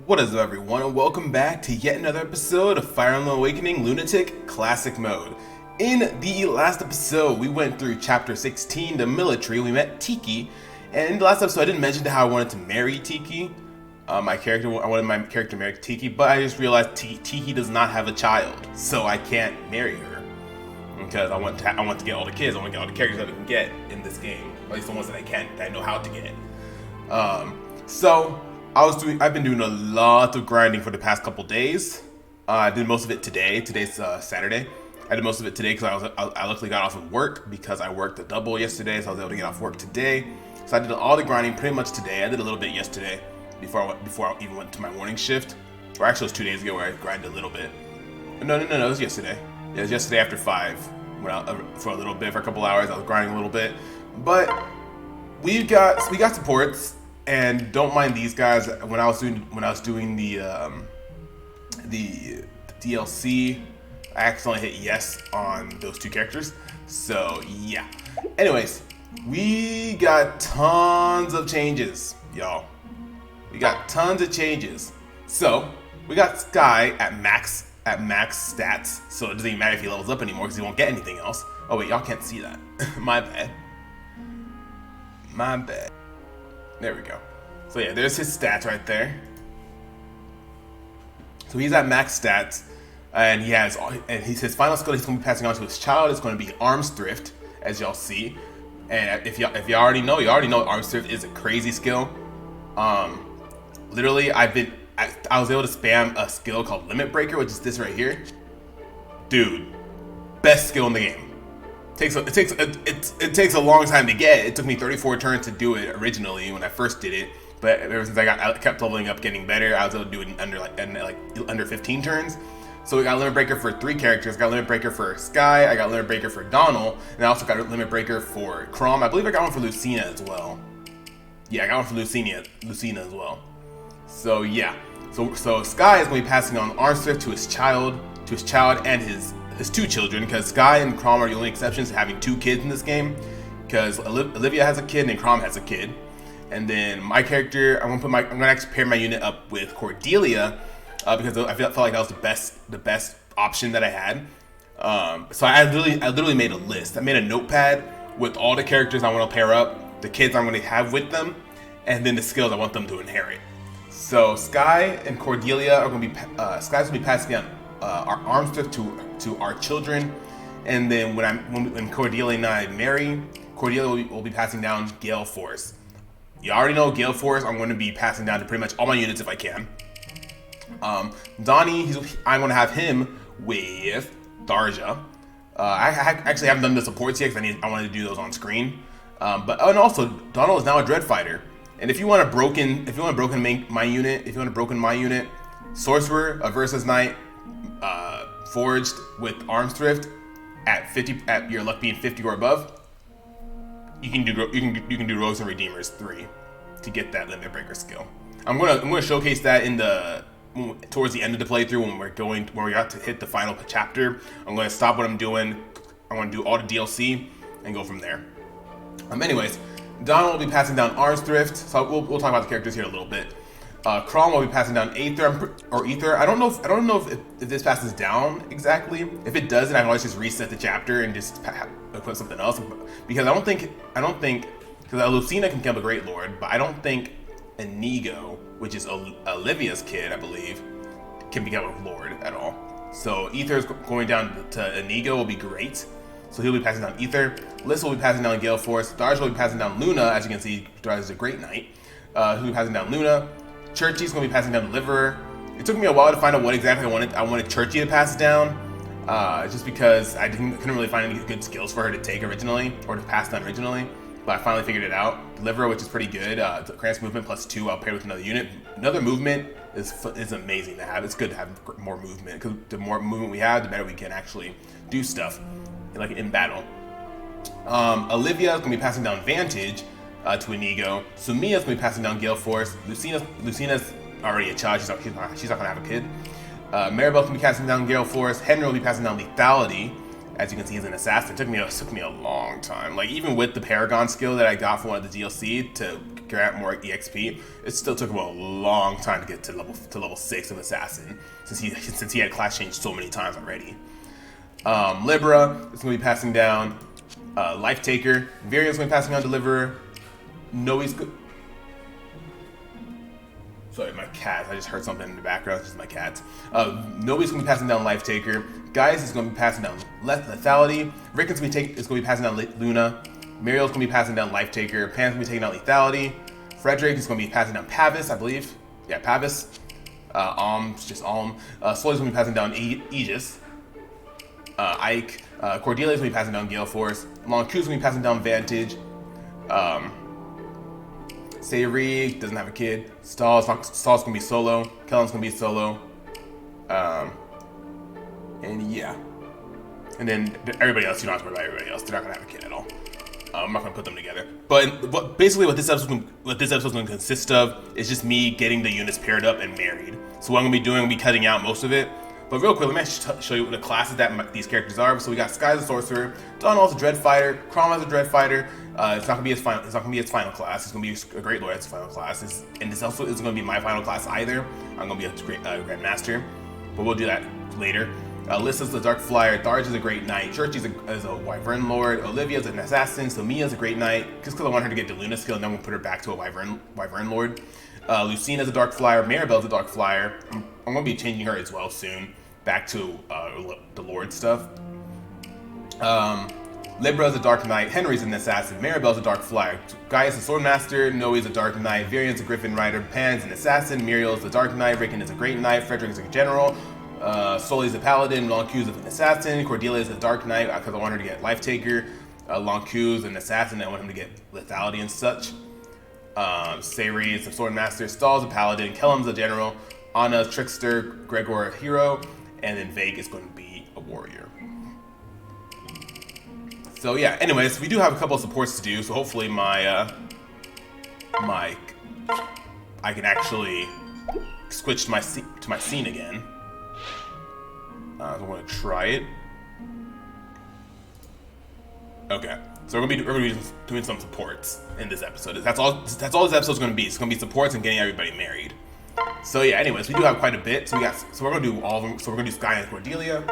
What is up, everyone, and welcome back to yet another episode of Fire Emblem Awakening Lunatic Classic Mode. In the last episode, we went through Chapter 16, the military. We met Tiki, and in the last episode, I didn't mention how I wanted to marry Tiki. I wanted my character to marry Tiki, but I just realized Tiki does not have a child, so I can't marry her because I want to get all the kids. I want to get all the characters that I can get in this game, at least the ones that I know how to get. I've been doing a lot of grinding for the past couple days. I did most of it today. Today's Saturday. I did most of it today because I luckily got off of work because I worked a double yesterday, so I was able to get off work today. So I did all the grinding pretty much today. I did a little bit yesterday before I even went to my morning shift. Or actually, it was 2 days ago where I grinded a little bit. No, it was yesterday. Yeah, it was yesterday after 5. Went out for a little bit, for a couple hours. I was grinding a little bit, but we got supports. And don't mind these guys. When I was doing the DLC, I accidentally hit yes on those two characters. So yeah. Anyways, we got tons of changes, y'all. We got tons of changes. So we got Skye at max stats. So it doesn't even matter if he levels up anymore because he won't get anything else. Oh wait, y'all can't see that. My bad. There we go. So yeah, there's his stats right there. So he's at max stats, and his final skill he's going to be passing on to his child is going to be Arms Thrift, as y'all see. And if y'all already know, Arms Thrift is a crazy skill. Literally, I was able to spam a skill called Limit Breaker, which is this right here. Dude, best skill in the game. It takes a long time to get. It took me 34 turns to do it originally when I first did it, but ever since I kept leveling up, getting better, I was able to do it in under 15 turns. So we got a Limit Breaker for 3 characters. Got a Limit Breaker for Skye. I got a Limit Breaker for Donald, and I also got a Limit Breaker for Chrom. I believe I got one for Lucina as well. Yeah, I got one for Lucina as well. So yeah, so Skye is going to be passing on Arms Thrift to his child and his 2 children, because Skye and Chrom are the only exceptions to having 2 kids in this game, because Olivia has a kid and Chrom has a kid. And then my character, I'm gonna actually pair my unit up with Cordelia, because I felt like that was the best option that I had. So I literally made a list. I made a notepad with all the characters I want to pair up, the kids I'm going to have with them, and then the skills I want them to inherit. So Skye and Cordelia are going to be Skye's going to be passing down our Arms Thrift to our children, and then when Cordelia and I marry, Cordelia will be passing down Gale Force. You already know Gale Force I'm going to be passing down to pretty much all my units if I can. Donnie, I'm going to have him with Darja. I actually haven't done the supports yet because I wanted to do those on screen. And also Donald is now a Dread Fighter, and if you want to broken my unit, Sorcerer, a Versus Knight, forged with Arms Thrift at your luck being 50 or above, you can do Rogues and Redeemers 3 to get that Limit Breaker skill. I'm gonna showcase that towards the end of the playthrough when we have to hit the final chapter. I'm gonna stop what I'm doing. I'm gonna do all the DLC and go from there. Anyways, Donald will be passing down Arms Thrift. So we'll talk about the characters here a little bit. Chrom will be passing down Ether. I don't know if this passes down exactly. If it does, then I can always just reset the chapter and just put something else. Because I don't think because Lucina can become a Great Lord, but I don't think Inigo, which is Olivia's kid, I believe, can become a Lord at all. So Ether is going down to Inigo will be great. So he'll be passing down Ether. Lissa will be passing down Gale Force. Darja will be passing down Luna. As you can see, Darja is a great knight. He'll be passing down Luna. Churchy's going to be passing down Deliverer. It took me a while to find out what exactly I wanted. I wanted Churchy to pass down, just because I couldn't really find any good skills for her to take originally, or to pass down originally. But I finally figured it out. Deliverer, which is pretty good. Grants movement +2. I'll pair with another unit. Another movement is amazing to have. It's good to have more movement, because the more movement we have, the better we can actually do stuff, like in battle. Olivia is going to be passing down Vantage to Inigo. Sumia's going to be passing down Gale Force. Lucina's already a child. She's not going to have a kid. Maribel's going to be passing down Gale Force. Henry will be passing down Lethality. As you can see, he's an assassin. It took me a long time. Like, even with the Paragon skill that I got from one of the DLC to grant more EXP. It still took him a long time to get to level 6 of Assassin, since he had class changed so many times already. Libra is going to be passing down Life Taker. Varian's going to be passing down Deliverer. Noe's good. Sorry, my cat. I just heard something in the background. It's just my cats. Nobody's going to be passing down Life Taker. Guys is going to be passing down Lethality. Rick is going to be passing down Luna. Muriel's going to be passing down Life Taker. Pam's going to be taking down Lethality. Frederick is going to be passing down Pavis, I believe. Yeah, Pavis. It's just Alm. Sloy's going to be passing down Aegis. Ike. Cordelia's going to be passing down Gale Force. Long Q's going to be passing down Vantage. Sayri doesn't have a kid. Stahl's gonna be solo. Kellen's gonna be solo. And yeah. And then everybody else, you don't have to worry about everybody else. They're not gonna have a kid at all. I'm not gonna put them together. But basically what this episode's gonna consist of is just me getting the units paired up and married. So what I'm gonna be doing, I'm gonna be cutting out most of it. But real quick, let me show you the classes that these characters are. So we got Skye as a sorcerer, Donald's a dread fighter, Crom as a dread fighter. It's not gonna be its final class. It's gonna be a great lord as its final class. And this also isn't gonna be my final class either. I'm gonna be a great grandmaster, but we'll do that later. Alyssa's the dark flyer, Tharj is a great knight, Churchy's is a wyvern lord, Olivia's an assassin, Somia's a great knight. Just because I want her to get the Luna skill, and then we'll put her back to a wyvern lord. Lucina's a dark flyer, Maribel's a dark flyer. I'm gonna be changing her as well soon, back to the lord stuff. Libra's a dark knight, Henry's an assassin, Maribel's a dark flyer, Gaia's a swordmaster, Noe's a dark knight, Varian's a griffin rider, Pan's an assassin, Muriel's a dark knight, Rickon is a great knight, Frederick is a general, Sully's a paladin, Lonqu's an assassin, Cordelia's a dark knight because I want her to get Life Taker, Lonqu's an assassin, I want him to get lethality and such. Sayri is a swordmaster, Stahl's a paladin, Kellen's a general, Anna's trickster, Gregor a hero, and then Vague is going to be a warrior. So yeah, anyways, we do have a couple of supports to do, so hopefully I can actually switch to my scene again. I want to try it. Okay, so we're gonna be doing some supports in this episode. That's all this episode's gonna be. It's gonna be supports and getting everybody married. So yeah, anyways, we do have quite a bit. So we're gonna do all of them. So we're gonna do Skye and Cordelia.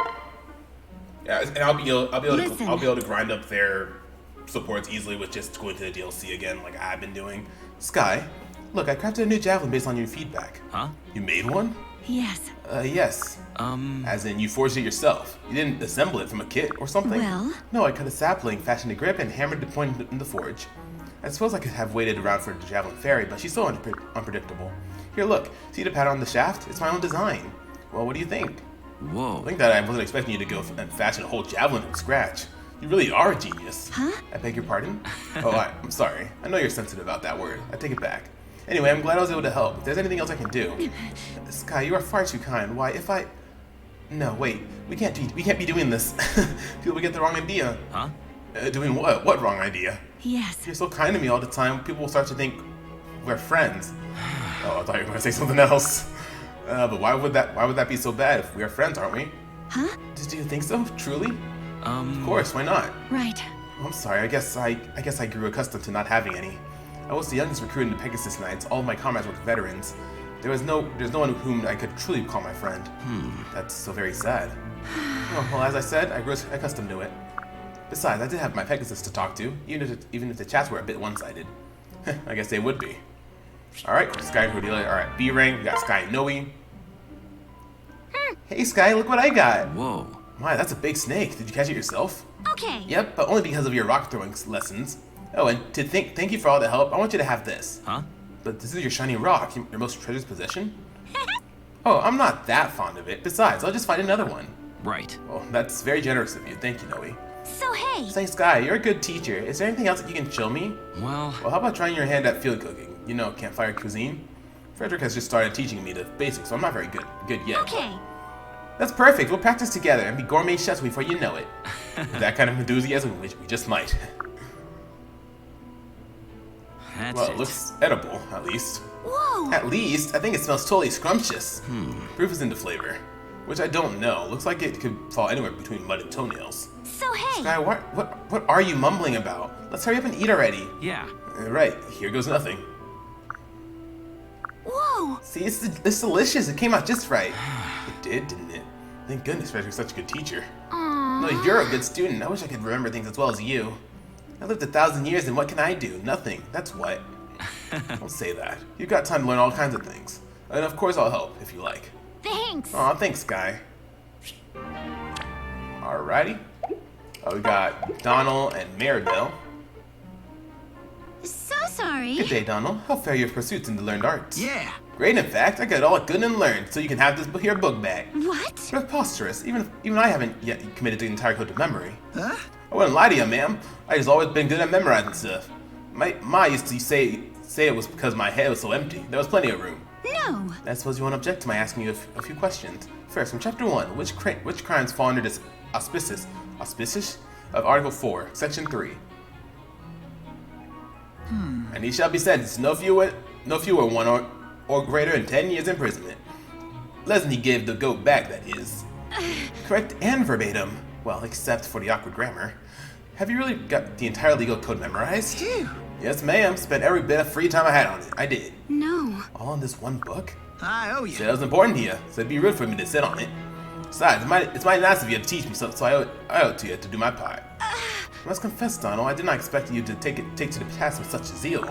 Yeah, and I'll be able to grind up their supports easily with just going to the DLC again, like I've been doing. Skye, look, I crafted a new javelin based on your feedback. Huh? You made one? Yes. Yes. As in, you forged it yourself. You didn't assemble it from a kit or something? Well? No, I cut a sapling, fashioned a grip, and hammered the point in the forge. I suppose I could have waited around for the javelin fairy, but she's so unpredictable. Here, look. See the pattern on the shaft? It's my own design. Well, what do you think? Whoa. I think that I wasn't expecting you to go and fashion a whole javelin from scratch. You really are a genius. Huh? I beg your pardon? I'm sorry. I know you're sensitive about that word. I take it back. Anyway, I'm glad I was able to help. If there's anything else I can do. Skye, you are far too kind. Why, if I... No, wait. We can't be doing this. People will get the wrong idea. Huh? Doing what? What wrong idea? Yes. You're so kind to me all the time. People will start to think we're friends. Oh, I thought you were going to say something else. But why would that be so bad if we are friends, aren't we? Huh? Do you think so? Truly? Of course, why not? Right. I'm sorry, I guess I grew accustomed to not having any. I was the youngest recruit in the Pegasus Knights. All of my comrades were veterans. There's no one whom I could truly call my friend. That's so very sad. Well, as I said, I grew accustomed to it. Besides, I did have my Pegasus to talk to, even if the chats were a bit one-sided. I guess they would be. Alright, Skye and Cordelia are at B rank. We got Skye and Noe. Hey Skye, look what I got! Whoa. My, that's a big snake. Did you catch it yourself? Okay. Yep, but only because of your rock throwing lessons. Oh, and to thank you for all the help, I want you to have this. Huh? But this is your shiny rock, your most treasured possession? Oh, I'm not that fond of it. Besides, I'll just find another one. Right. Well, that's very generous of you. Thank you, Noe. So hey. Say, Skye, you're a good teacher. Is there anything else that you can show me? Well, Well, how about trying your hand at field cooking? You know, campfire cuisine? Frederick has just started teaching me the basics, so I'm not very good yet. Okay. That's perfect. We'll practice together and be gourmet chefs before you know it. That kind of enthusiasm, we just might. that's Well, it. it looks edible, at least. Whoa. At least, I think it smells totally scrumptious. Proof is in the flavor, which I don't know. Looks like it could fall anywhere between mud and toenails. So hey. Skye, what are you mumbling about? Let's hurry up and eat already. Yeah. Right, here goes nothing. See, it's delicious. It came out just right. It did, didn't it? Thank goodness for such a good teacher. Aww. No, you're a good student. I wish I could remember things as well as you. I lived 1,000 years, and what can I do? Nothing. That's what. Don't say that. You've got time to learn all kinds of things. And of course I'll help, if you like. Thanks. Aw, thanks, Skye. Alrighty. We got Donald and Maribel. So sorry. Good day, Donald. How fare your pursuits in the learned arts? Yeah. Great, in fact. I got it all good and learned, so you can have this here book back. What? Preposterous. Even I haven't yet committed to the entire code of memory. Huh? I wouldn't lie to you, ma'am. I just always been good at memorizing stuff. My Ma used to say it was because my head was so empty. There was plenty of room. No. I suppose you won't object to my asking you a few questions. First, from Chapter 1, which crimes fall under this auspices of Article 4, Section 3? And he shall be sentenced no fewer one or greater than 10 years imprisonment. Leslie gave the goat back, that is. Correct and verbatim. Well, except for the awkward grammar. Have you really got the entire legal code memorized? Phew. Yes, ma'am. Spent every bit of free time I had on it. I did. No. All in this one book? I owe you. Said it was important to you, so it'd be rude for me to sit on it. Besides, it's mighty nice of you to teach me, so I owe it to you to do my part. I must confess, Donald, I did not expect you to take to the task with such zeal.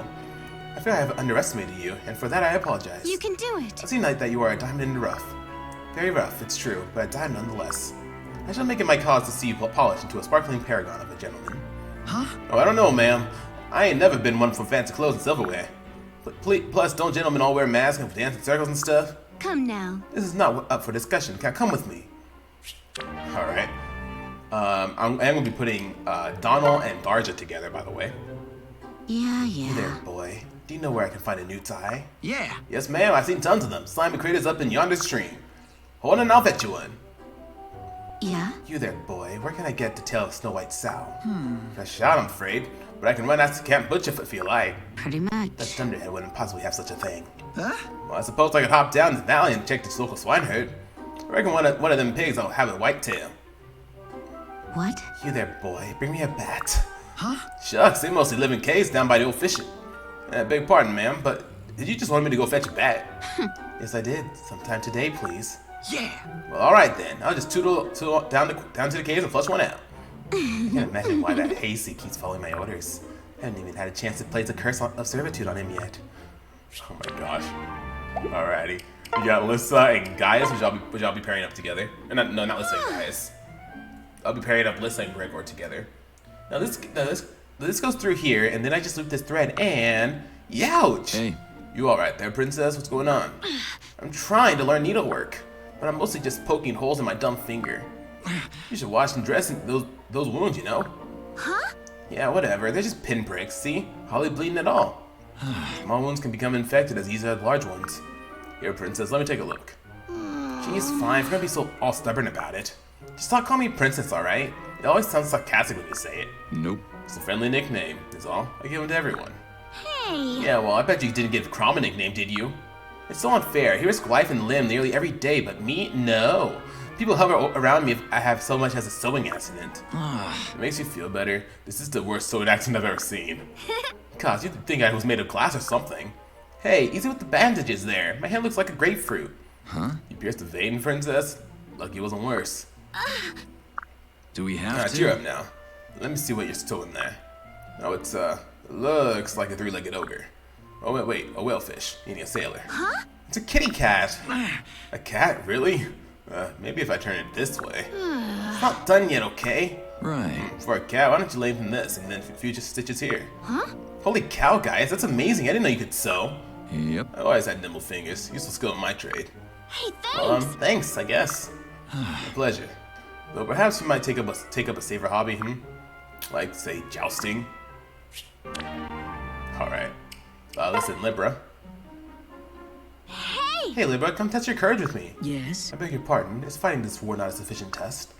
I feel I have underestimated you, and for that I apologize. You can do it. I've seen that you are a diamond in the rough. Very rough, it's true, but a diamond nonetheless. I shall make it my cause to see you polished into a sparkling paragon of a gentleman. Huh? Oh, I don't know, ma'am. I ain't never been one for fancy clothes and silverware. Plus, don't gentlemen all wear masks and dance in circles and stuff? Come now. This is not up for discussion. Come with me. Alright. I am going to be putting Donald and Darja together, by the way. Yeah. Hey there, boy. Do you know where I can find a new tie? Yeah. Yes, ma'am. I've seen tons of them. Slimy critters up in yonder stream. Hold on and I'll fetch you one. Yeah? You there, boy. Where can I get the tail of Snow White's sow? I shot, I'm afraid. But I can run out to Camp Butcher if I feel like. Pretty much. That Thunderhead wouldn't possibly have such a thing. Huh? Well, I suppose I could hop down the valley and check this local swineherd. I reckon one of them pigs will have a white tail. What? You there, boy. Bring me a bat. Huh? Shucks, they mostly live in caves down by the old fishing. Beg pardon, ma'am, but did you just want me to go fetch a bat? Yes, I did. Sometime today, please. Yeah. Well, all right then. I'll just tootle down to the caves and flush one out. I can't imagine why that Hasty keeps following my orders. I haven't even had a chance to place a curse of servitude on him yet. Oh my gosh. Alrighty. We got Lissa and Gaius, which I'll be pairing up together. Not Lissa and Gaius. I'll be pairing up Lissa and Gregor together. Now this goes through here, and then I just loop this thread, and youch! Hey. You alright there, princess? What's going on? I'm trying to learn needlework, but I'm mostly just poking holes in my dumb finger. You should wash and dress those wounds, you know? Huh? Yeah, whatever. They're just pinpricks, see? Hardly bleeding at all. Small wounds can become infected as easily as large ones. Here, princess, let me take a look. She's fine. If you're gonna be so all stubborn about it. Just stop calling me princess, alright? It always sounds sarcastic when you say it. Nope. It's a friendly nickname, is all. I give them to everyone. Hey. Yeah, well, I bet you didn't give Crom a nickname, did you? It's so unfair. He risks life and limb nearly every day, but me? No. People hover around me if I have so much as a sewing accident. It makes you feel better. This is the worst sewing accident I've ever seen. Gosh, you'd think I was made of glass or something. Hey, easy with the bandages there. My hand looks like a grapefruit. Huh? You pierced a vein, princess? Lucky it wasn't worse. Do we have Alright, to? cheer up now. Let me see what you're stowing there. Oh, it looks like a three-legged ogre. Oh, wait, a whalefish. Eating a sailor. Huh? It's a kitty cat. A cat, really? Maybe if I turn it this way. It's not done yet, okay? Right. For a cat, why don't you lengthen this and then future stitches here? Huh? Holy cow, guys, that's amazing. I didn't know you could sew. Yep. I always had nimble fingers. Useful skill in my trade. Hey, Well, thanks. thanks, I guess. A pleasure. Though perhaps you might take up a safer hobby, Like, say, jousting. Alright. Listen, Libra. Hey. Hey, Libra, come test your courage with me. Yes? I beg your pardon, is fighting this war not a sufficient test?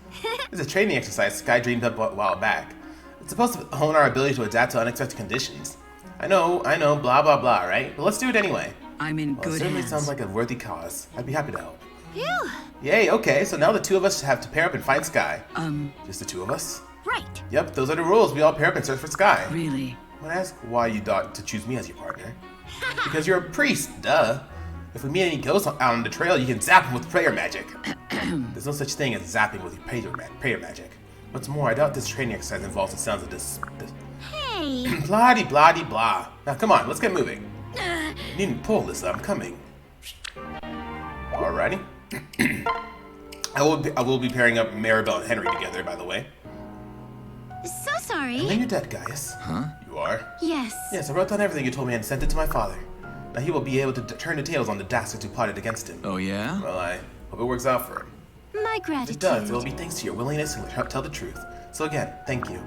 It's a training exercise Skye dreamed up a while back. It's supposed to hone our ability to adapt to unexpected conditions. I know, blah blah blah, right? But let's do it anyway. I'm in Well, it good certainly hands. sounds like a worthy cause. I'd be happy to help. Phew. Yay, okay, so now the two of us have to pair up and find Skye. Just the two of us? Right. Yep, those are the rules. We all pair up and search for Skye. Really? I'm gonna ask why you thought to choose me as your partner. Because you're a priest, duh. If we meet any ghosts out on the trail, you can zap them with prayer magic. There's no such thing as zapping with your prayer magic. What's more, I doubt this training exercise involves the sounds of this Hey. blah. Now come on, let's get moving. You needn't pull this, I'm coming. Alrighty. I will be pairing up Maribel and Henry together, by the way. So sorry. And then you're dead, Gaius. Huh? You are? Yes. Yes, I wrote down everything you told me and sent it to my father. Now he will be able to turn the tails on the dastards who plotted against him. Oh, yeah? Well, I hope it works out for him. My If gratitude. it does, it will be thanks to your willingness to tell the truth. So again, thank you.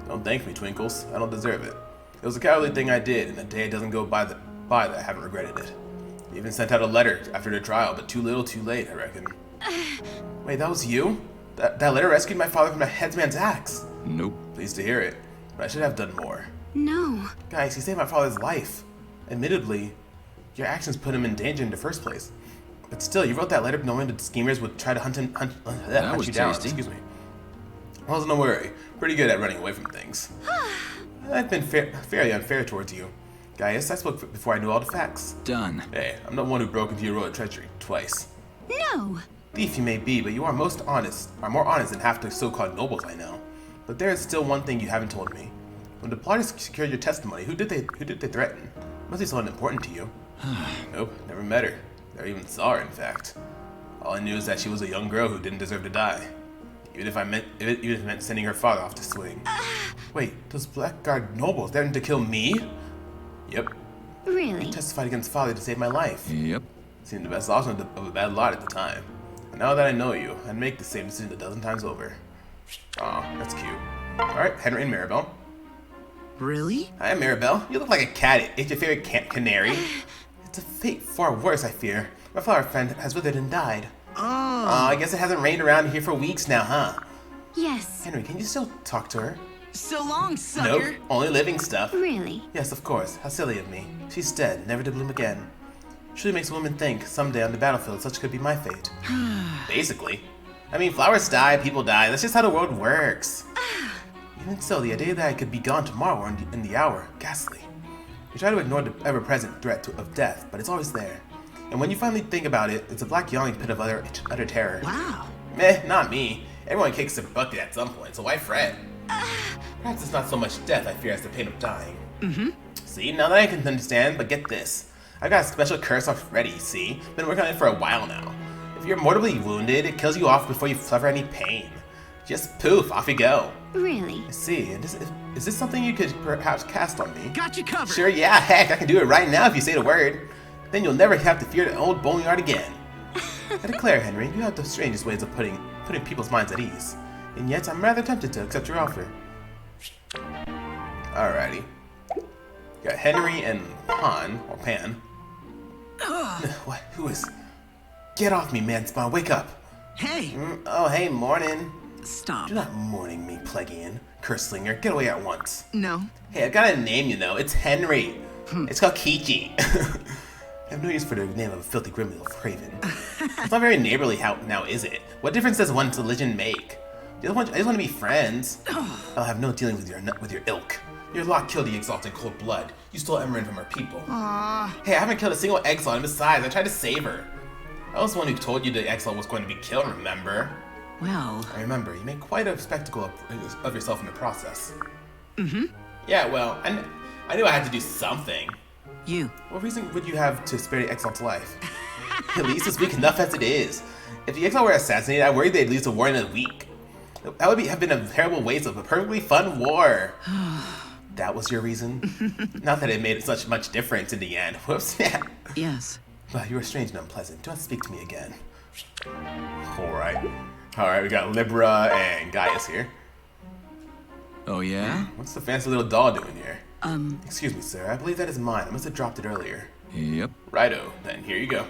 Don't thank me, Twinkles. I don't deserve it. It was a cowardly thing I did, and a day doesn't go by that I haven't regretted it. I even sent out a letter after the trial, but too little too late, I reckon. Wait, that was you? That letter rescued my father from the headsman's axe. Nope. Pleased to hear it, but I should have done more. No. Guys, he saved my father's life. Admittedly, your actions put him in danger in the first place. But still, you wrote that letter knowing the schemers would try to hunt was you down. tasty. Excuse me. Well, no worry. Pretty good at running away from things. I've been fairly unfair towards you. Gaius, I spoke before I knew all the facts. Done. Hey, I'm not one who broke into your royal treachery twice. No. Thief you may be, but you are more honest than half the so-called nobles I know. But there is still one thing you haven't told me. When the plotters secured your testimony, who did they threaten? Must be someone important to you. Nope, never met her. Never even saw her, in fact. All I knew is that she was a young girl who didn't deserve to die. Even if it meant sending her father off to swing. Wait, those Blackguard nobles threatened to kill me? Yep. Really? I testified against father to save my life. Yep. Seemed the best option of a bad lot at the time. And now that I know you, I'd make the same decision a dozen times over. Aw, that's cute. Alright, Henry and Maribel. Really? Hi, Maribel. You look like a cat. It's your favorite canary. It's a fate far worse, I fear. My flower friend has withered and died. Oh. I guess it hasn't rained around here for weeks now, huh? Yes. Henry, can you still talk to her? So long, sucker. Nope, only living stuff. Really? Yes, of course. How silly of me. She's dead, never to bloom again. Surely makes women think someday on the battlefield such could be my fate. Basically. I mean, flowers die, people die. That's just how the world works. Even so, the idea that I could be gone tomorrow or in the hour, ghastly. You try to ignore the ever-present threat of death, but it's always there. And when you finally think about it, it's a black yawning pit of utter terror. Wow. Meh, not me. Everyone kicks their bucket at some point, so why fret? Perhaps it's not so much death I fear as the pain of dying. See, now that I can understand, but get this. I've got a special curse already, see? Been working on it for a while now. If you're mortally wounded, it kills you off before you suffer any pain. Just poof, off you go. Really? I see. And is this something you could perhaps cast on me? Got you covered. Sure, yeah, heck, I can do it right now if you say the word. Then you'll never have to fear the old boneyard again. I declare, Henry, you have the strangest ways of putting people's minds at ease. And yet, I'm rather tempted to accept your offer. Alrighty. Got Henry and Pan. What? Who is... Get off me, man spawn, wake up. Hey, Oh, hey, morning. stop. Do not mourning me, plebeian. Curse slinger, get away at once. No. Hey, I got a name, you know. It's Henry. It's called Kichi. I have no use for the name of a filthy criminal craven. It's not very neighborly now, is it? What difference does one's religion make? I just want to be friends. I'll have no dealings with your ilk. Your lot killed the Exalt in cold blood. You stole Emerald from our people. Hey, I haven't killed a single Exalt, and besides, I tried to save her. I was the one who told you the Exalt was going to be killed, remember? Well, I remember, you made quite a spectacle of yourself in the process. Yeah, well, I knew I had to do something. you. What reason would you have to spare the Exalt's life? At least it's weak enough as it is. If the Exalt were assassinated, I worry they'd lose the war in a week. That would have been a terrible waste of a perfectly fun war. That was your reason? Not that it made such much difference in the end. Whoops. Yes. Well, you were strange and unpleasant. Do not speak to me again. Alright, we got Libra and Gaius here. Oh, yeah? What's the fancy little doll doing here? Um, Excuse me, sir. I believe that is mine. I must have dropped it earlier. Yep. Righto, then here you go.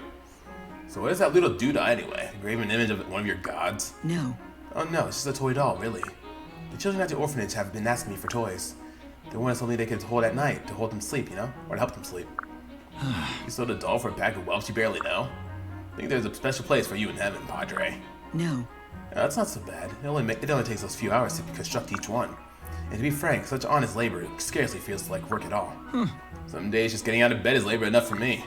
So what is that little doodah anyway? A graven image of one of your gods? no. Oh no, it's just a toy doll, really. The children at the orphanage have been asking me for toys. They wanted something they could hold at night, to hold them sleep, you know? Or to help them sleep. You sold a doll for a bag of whelps you barely know? I think there's a special place for you in heaven, Padre. No. That's not so bad. It only takes us a few hours to construct each one. And to be frank, such honest labor scarcely feels like work at all. Some days just getting out of bed is labor enough for me.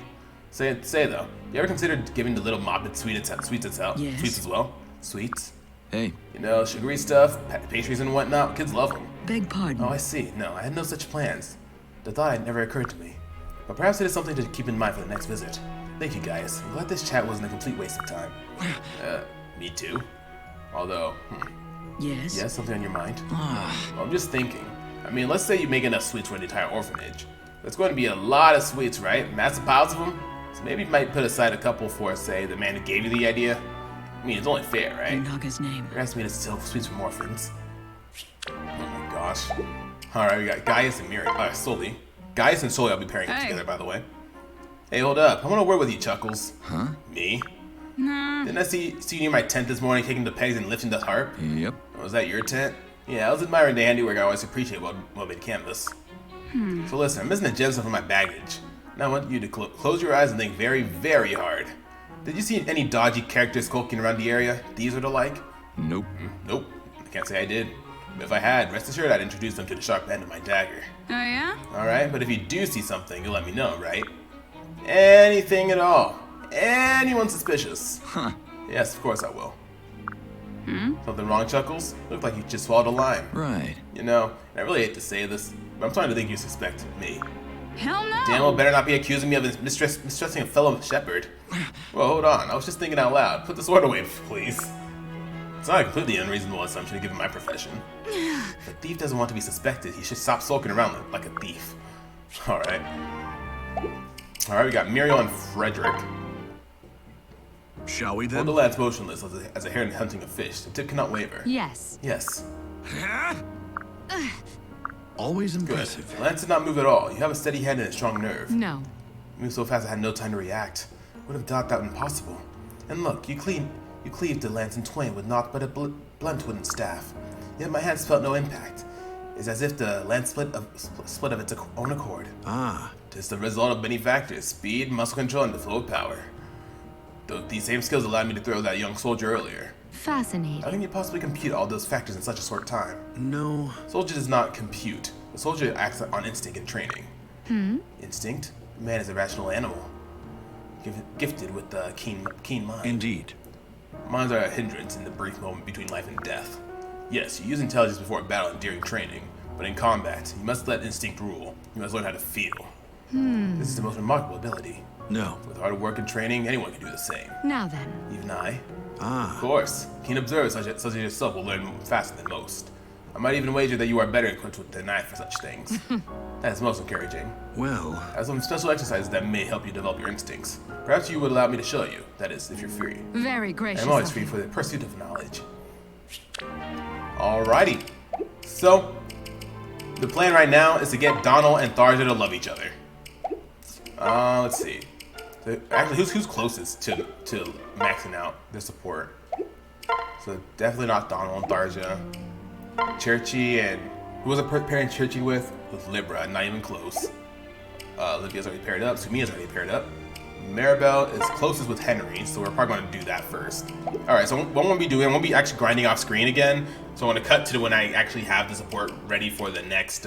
Say though, you ever considered giving the little moppet sweets Yes. Sweets as well? Sweets? Hey, You know, sugary stuff, pastries and whatnot. Kids love them. Beg pardon. Oh, I see. No, I had no such plans. The thought had never occurred to me. But perhaps it is something to keep in mind for the next visit. Thank you, guys. I'm glad this chat wasn't a complete waste of time. Me too. Although, Yes? yes, something on your mind? Well, I'm just thinking. I mean, let's say you make enough sweets for an entire orphanage. That's going to be a lot of sweets, right? Massive piles of them? So maybe you might put aside a couple for, say, the man who gave you the idea. I mean, it's only fair, right? Naga's name. You're asking me to sell sweets from orphans. Oh my gosh. Alright, we got Gaius and Sully. Gaius and Sully I'll be pairing up together, by the way. Hey, hold up. I want to word with you, Chuckles. huh? Me? Didn't I see you near my tent this morning taking the pegs and lifting the harp? Yep. Was that your tent? Yeah, I was admiring the handiwork I always appreciate well-made canvas. So listen, I'm missing a gem from my baggage. And I want you to close your eyes and think very, very hard. Did you see any dodgy characters skulking around the area? These are the like? Nope. Nope. I can't say I did. But if I had, rest assured I'd introduce them to the sharp end of my dagger. Oh, yeah? Alright, but if you do see something, you'll let me know, right? Anything at all. Anyone suspicious? Huh. Yes, of course I will. Something wrong, Chuckles? Looked like you just swallowed a lime. Right. You know, I really hate to say this, but I'm starting to think you suspect me. Hell no! Daniel better not be accusing me of mistrusting a fellow shepherd. Well, hold on. I was just thinking out loud. Put the sword away, please. It's not a completely unreasonable assumption given my profession. If a thief doesn't want to be suspected, he should stop sulking around like a thief. Alright. Alright, we got Muriel and Frederick. Shall we Hold then? the lads motionless as a heron hunting a fish. The tip cannot waver. Yes. Yes. Always Good. impressive. Lance did not move at all. You have a steady hand and a strong nerve. No. You moved so fast I had no time to react. Would have thought that impossible. And look, you cleaved the lance in twain with naught but a blunt wooden staff. Yet my hands felt no impact. It's as if the lance split of its own accord. Ah, It's the result of many factors: speed, muscle control, and the flow of power. These same skills allowed me to throw that young soldier earlier. Fascinating. How can you possibly compute all those factors in such a short time? no. Soldier does not compute. The soldier acts on instinct and training. Instinct? Man is a rational animal, gifted with a keen mind. Indeed. Minds are a hindrance in the brief moment between life and death. Yes, you use intelligence before a battle and during training, but in combat, you must let instinct rule. You must learn how to feel. This is the most remarkable ability. No. With hard work and training, anyone can do the same. Now then. Even I. Of Ah, course, keen observers such as yourself will learn faster than most. I might even wager that you are better equipped with the knife for such things. That is most encouraging. well, I have some special exercises that may help you develop your instincts. Perhaps you would allow me to show you. That is, if you're free. Very gracious. I'm always of free you. for the pursuit of knowledge. Alrighty. So, the plan right now is to get Donald and Tharja to love each other. Let's see. Actually, who's closest to maxing out their support? So definitely not Donald and Tharja. Churchy and who was I pairing Churchy with Libra, not even close. Olivia's already paired up. Sumia's already paired up. Maribel is closest with Henry, so we're probably going to do that first. Alright, so what I'm going to be doing, I won't be actually grinding off screen again. So I'm going to cut to when I actually have the support ready for the next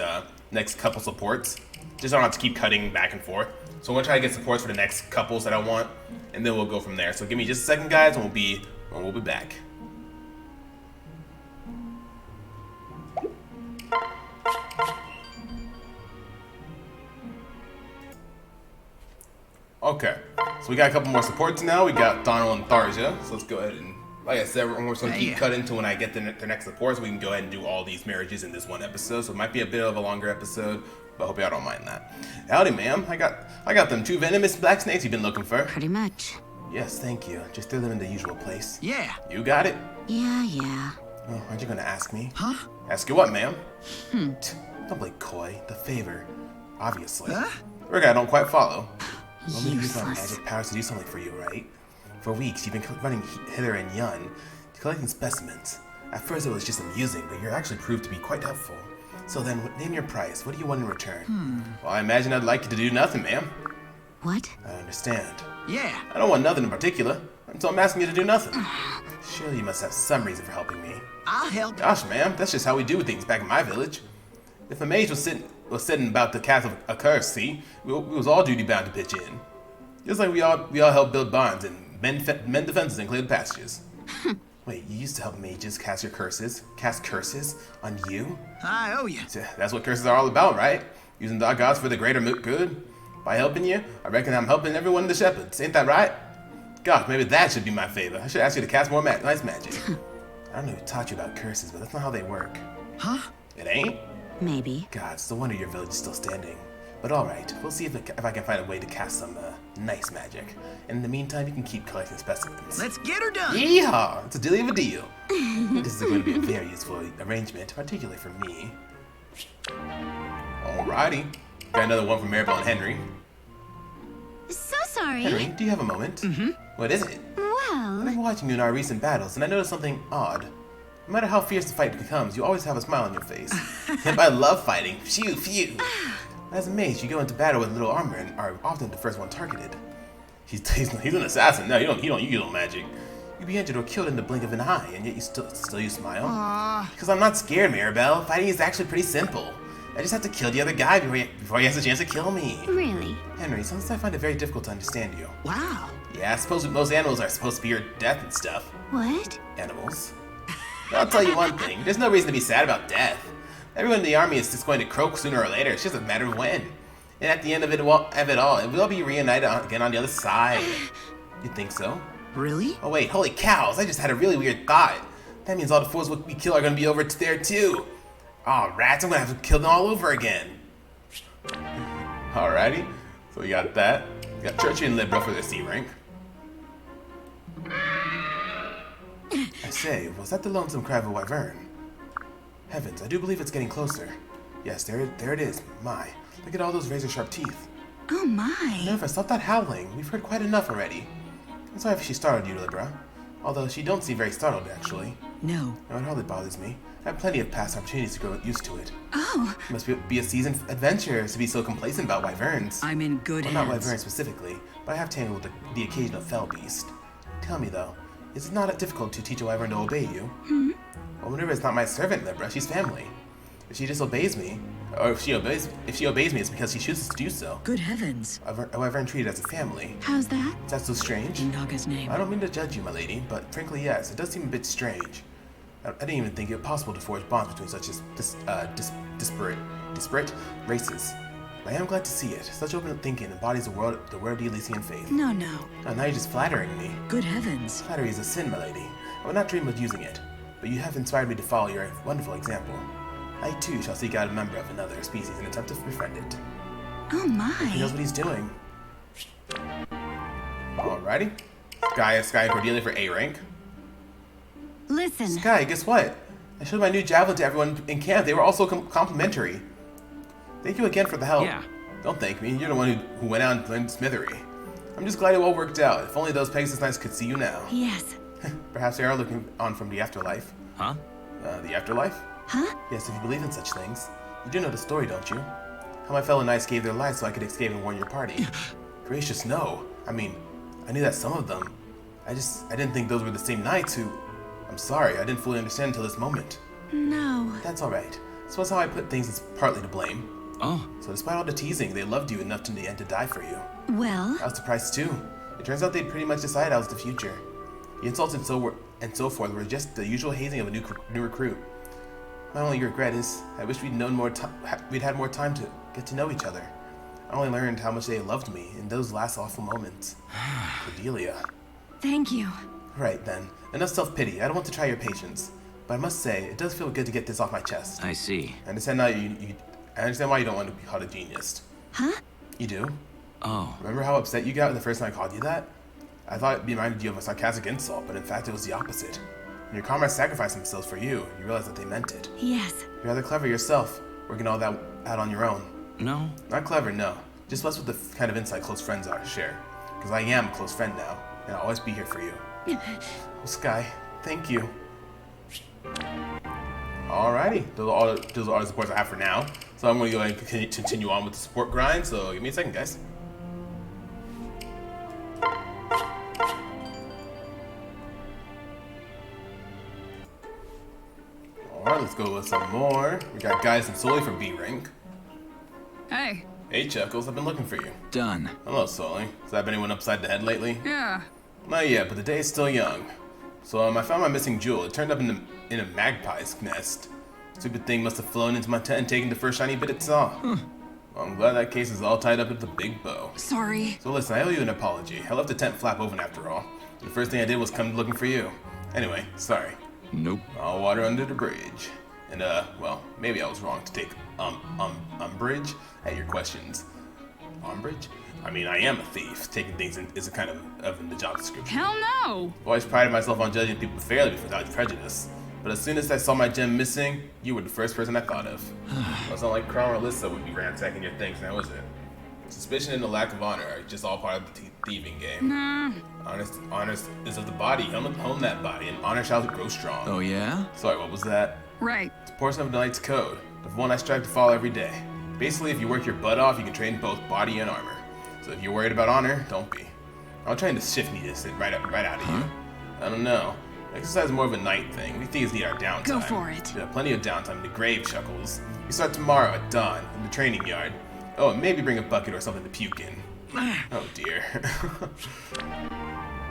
couple supports. Just don't have to keep cutting back and forth. So I'm going to try to get supports for the next couples that I want, and then we'll go from there. So give me just a second, guys, and we'll be back. Okay, so we got a couple more supports now. We got Donald and Tharja. So let's go ahead and, like I said, we're just going to keep cutting to when I get the next support, so we can go ahead and do all these marriages in this one episode. So it might be a bit of a longer episode, but I hope y'all don't mind that. Howdy, ma'am. I got them 2 venomous black snakes you've been looking for. Pretty much. Yes, thank you. Just throw them in the usual place. yeah. You got it? Yeah. Oh, aren't you going to ask me? Huh? Ask you what, ma'am? Don't play coy. The favor. Obviously. Huh? Rick, I don't quite follow. Want me to use my Useless. magic powers to do something for you, right? For weeks, you've been running hither and yon, collecting specimens. At first it was just amusing, but you're actually proved to be quite helpful. So then, name your price. What do you want in return? Well, I imagine I'd like you to do nothing, ma'am. What? I understand. Yeah. I don't want nothing in particular, so I'm asking you to do nothing. Surely you must have some reason for helping me. I'll help. Gosh, ma'am, that's just how we do things back in my village. If a mage was sitting about to cast a curse, see, we was all duty bound to pitch in. Just like we all help build bonds and mend defenses and clear the passages. Wait, you used to help mages cast curses on you? I owe you. That's what curses are all about, right? Using the gods for the greater good. By helping you, I reckon I'm helping everyone in the shepherds. Ain't that right? Gosh, maybe that should be my favor. I should ask you to cast more nice magic. I don't know who taught you about curses, but that's not how they work. Huh? It ain't? Maybe. God, it's no wonder your village is still standing. But alright, we'll see if I can find a way to cast some nice magic. And in the meantime, you can keep collecting specimens. Let's get her done. Yeehaw! It's a deal of a deal. This is going to be a very useful arrangement, particularly for me. Alrighty. Got another one from Maribel and Henry. So sorry. Henry, do you have a moment? Mm-hmm. What is it? Well, I've been watching you in our recent battles, and I noticed something odd. No matter how fierce the fight becomes, you always have a smile on your face. Yep, I love fighting. Phew. As a mage, you go into battle with little armor and are often the first one targeted. He's an assassin. No, you don't use magic. You'd be injured or killed in the blink of an eye, and yet you still you smile. Because I'm not scared, Maribel. Fighting is actually pretty simple. I just have to kill the other guy before he has a chance to kill me. really? Henry, sometimes I find it very difficult to understand you. Wow. Yeah, I suppose most animals are supposed to be your death and stuff. What? Animals. I'll tell you one thing. There's no reason to be sad about death. Everyone in the army is just going to croak sooner or later. It's just a matter of when. And at the end of it all, we'll be reunited again on the other side. You think so? Really? Oh wait, holy cows! I just had a really weird thought. That means all the fools we kill are going to be over there too. Aw, rats! I'm going to have to kill them all over again. Alrighty. So we got that. We got Churchy and Libra for their C rank. I say, was that the lonesome cry of a wyvern? Heavens, I do believe it's getting closer. Yes, there it is. My, look at all those razor-sharp teeth. Oh my. Nerva, stop that howling. We've heard quite enough already. I'm sorry if she startled you, Libra. Although she don't seem very startled, actually. No. No, it hardly bothers me. I have plenty of past opportunities to grow used to it. Oh. You must be a seasoned adventurer to be so complacent about wyverns. I'm in good Well, not hands. wyverns specifically, but I have tangled with the occasional fell beast. Tell me though, is it not that difficult to teach a wyvern to obey you? Hmm? Well, Minerva is not my servant, Libra. She's family. If she disobeys me, or if she obeys me, it's because she chooses to do so. Good heavens. A wyvern treated as a family. How's that? Is that so strange? In Naga's name. I don't mean to judge you, my lady, but frankly, yes, it does seem a bit strange. I didn't even think it possible to forge bonds between such disparate races. But I am glad to see it. Such open thinking embodies the world Elysian faith. No. Oh, now you're just flattering me. Good heavens. Flattery is a sin, my lady. I would not dream of using it, but you have inspired me to follow your wonderful example. I too shall seek out a member of another species and attempt to befriend it. Oh He knows my. what he's doing. Alrighty. Skye and Cordelia for A rank. Listen. Skye, guess what? I showed my new javelin to everyone in camp. They were also complimentary. Thank you again for the help. Yeah. Don't thank me. You're the one who went out and learned smithery. I'm just glad it all worked out. If only those Pegasus Knights could see you now. Yes. Perhaps they are looking on from the afterlife. Huh? The afterlife? Huh? Yes, if you believe in such things. You do know the story, don't you? How my fellow knights gave their lives so I could escape and warn your party. Gracious, no. I mean, I knew that some of them. I didn't think those were the same knights who... I'm sorry, I didn't fully understand until this moment. No. That's alright. Suppose how I put things is partly to blame. Oh. So despite all the teasing, they loved you enough to the end to die for you. Well. I was surprised too. It turns out they'd pretty much decided I was the future. The insults and so forth were just the usual hazing of a new recruit. My only regret is I wish we'd had more time to get to know each other. I only learned how much they loved me in those last awful moments. Cordelia. Thank you. Right then, enough self-pity. I don't want to try your patience, but I must say it does feel good to get this off my chest. I see. I understand now I understand why you don't want to be called a genius. Huh? You do? Oh. Remember how upset you got the first time I called you that? I thought it reminded you of a sarcastic insult, but in fact it was the opposite. When your comrades sacrificed themselves for you, you realized that they meant it. Yes. You're rather clever yourself, working all that out on your own. No? Not clever, no. Just blessed with the kind of insight close friends share. Because I am a close friend now, and I'll always be here for you. Well, Skye, thank you. Alrighty, those are all the supports I have for now. So I'm going to go ahead and continue on with the support grind, so give me a second, guys. Alright, let's go with some more. We got Guys and Sully from B rank. Hey, Hey, Chuckles, I've been looking for you. Done. Hello, Sully. Has that been anyone upside the head lately? Yeah. Not yet, but the day is still young. So I found my missing jewel. It turned up in a magpie's nest. Stupid thing must have flown into my tent and taken the first shiny bit it saw. Well, I'm glad that case is all tied up with a big bow. Sorry. So listen, I owe you an apology. I left the tent flap open after all. The first thing I did was come looking for you. Anyway, sorry. Nope. All water under the bridge. And well, maybe I was wrong to take umbrage at your questions. Umbrage? I mean, I am a thief. Taking things is a kind of in the job description. Hell no! I've always prided myself on judging people fairly without prejudice. But as soon as I saw my gem missing, you were the first person I thought of. It's not like Crown or Alyssa would be ransacking your things now, is it? Suspicion and the lack of honor are just all part of the thieving game. Nah. Honor is of the body. Hone that body, and honor shall grow strong. Oh, yeah? Sorry, what was that? Right. It's a portion of the Knight's Code, the one I strive to follow every day. Basically, if you work your butt off, you can train both body and armor. So if you're worried about honor, don't be. I'm trying to shift me this right out of you. I don't know. Exercise is more of a night thing. We things need our downtime. Go for it. Yeah, plenty of downtime in the grave, Chuckles. We start tomorrow at dawn in the training yard. Oh, and maybe bring a bucket or something to puke in. Oh dear.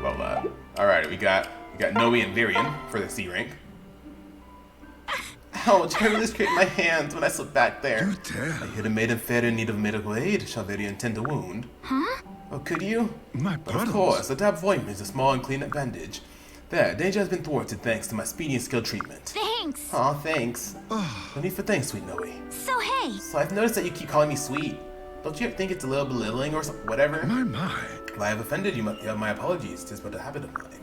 Well, alright, we got Noe and Virion for the C rank. Ouch, I really scraped my hands when I slipped back there. I hit a maiden fair in need of medical aid. Shall Virion tend the wound? Huh? Oh, could you? Of course, a dab of ointment is a small and clean bandage. There, danger has been thwarted thanks to my speedy and skilled treatment. Thanks. Aw, thanks. No need for thanks, sweet Noe. So hey. So I've noticed that you keep calling me sweet. Don't you ever think it's a little belittling or whatever? My. If I have offended you, you have my apologies. 'Tis but a habit of mine.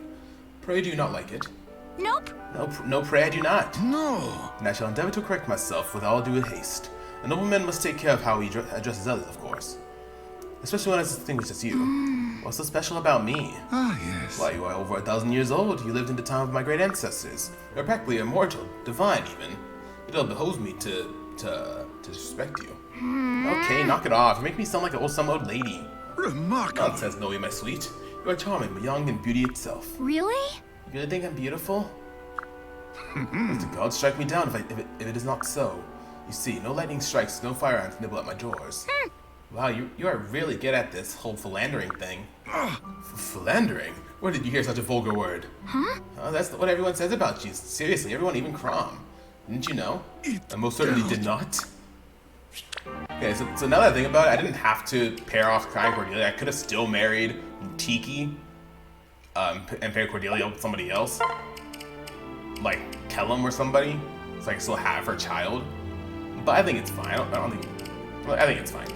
Pray do you not like it? Nope. No, pray I do not. No. And I shall endeavor to correct myself with all due haste. A nobleman must take care of how he addresses others, of course. Especially one as distinguished as you. What's so special about me? Ah, yes. Why, you are over 1,000 years old. You lived in the time of my great ancestors. You're practically immortal, divine even. It all behoves me to respect you. Okay, knock it off. You make me sound like some old lady. Remarkable. Nonsense, Noe, my sweet. You are charming, young, and beauty itself. Really? You really think I'm beautiful? Let the gods strike me down if it is not so. You see, no lightning strikes, no fire ants nibble at my drawers. Wow, you are really good at this whole philandering thing. Philandering? Where did you hear such a vulgar word? That's what everyone says about you. Seriously, everyone, even Crom. Didn't you know? I most certainly did not. Okay, so now that I think about it, I didn't have to pair off Skye and Cordelia. I could have still married Tiki and paired Cordelia with somebody else. Like Kellum or somebody. So I can still have her child. But I think it's fine. I think it's fine.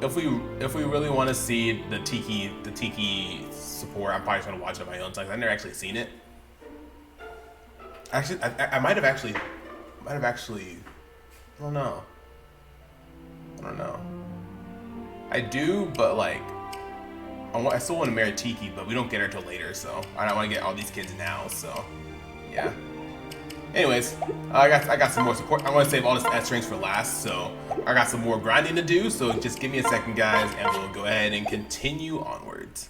If we really want to see the Tiki support, I'm probably just gonna watch it on my own time. I've never actually seen it. Actually, I might have actually. I don't know. I do, but like, I still want to marry Tiki, but we don't get her till later, so I don't want to get all these kids now. So, yeah. Anyways, I got some more support. I'm gonna save all this S ranks for last, so I got some more grinding to do. So just give me a second, guys, and we'll go ahead and continue onwards.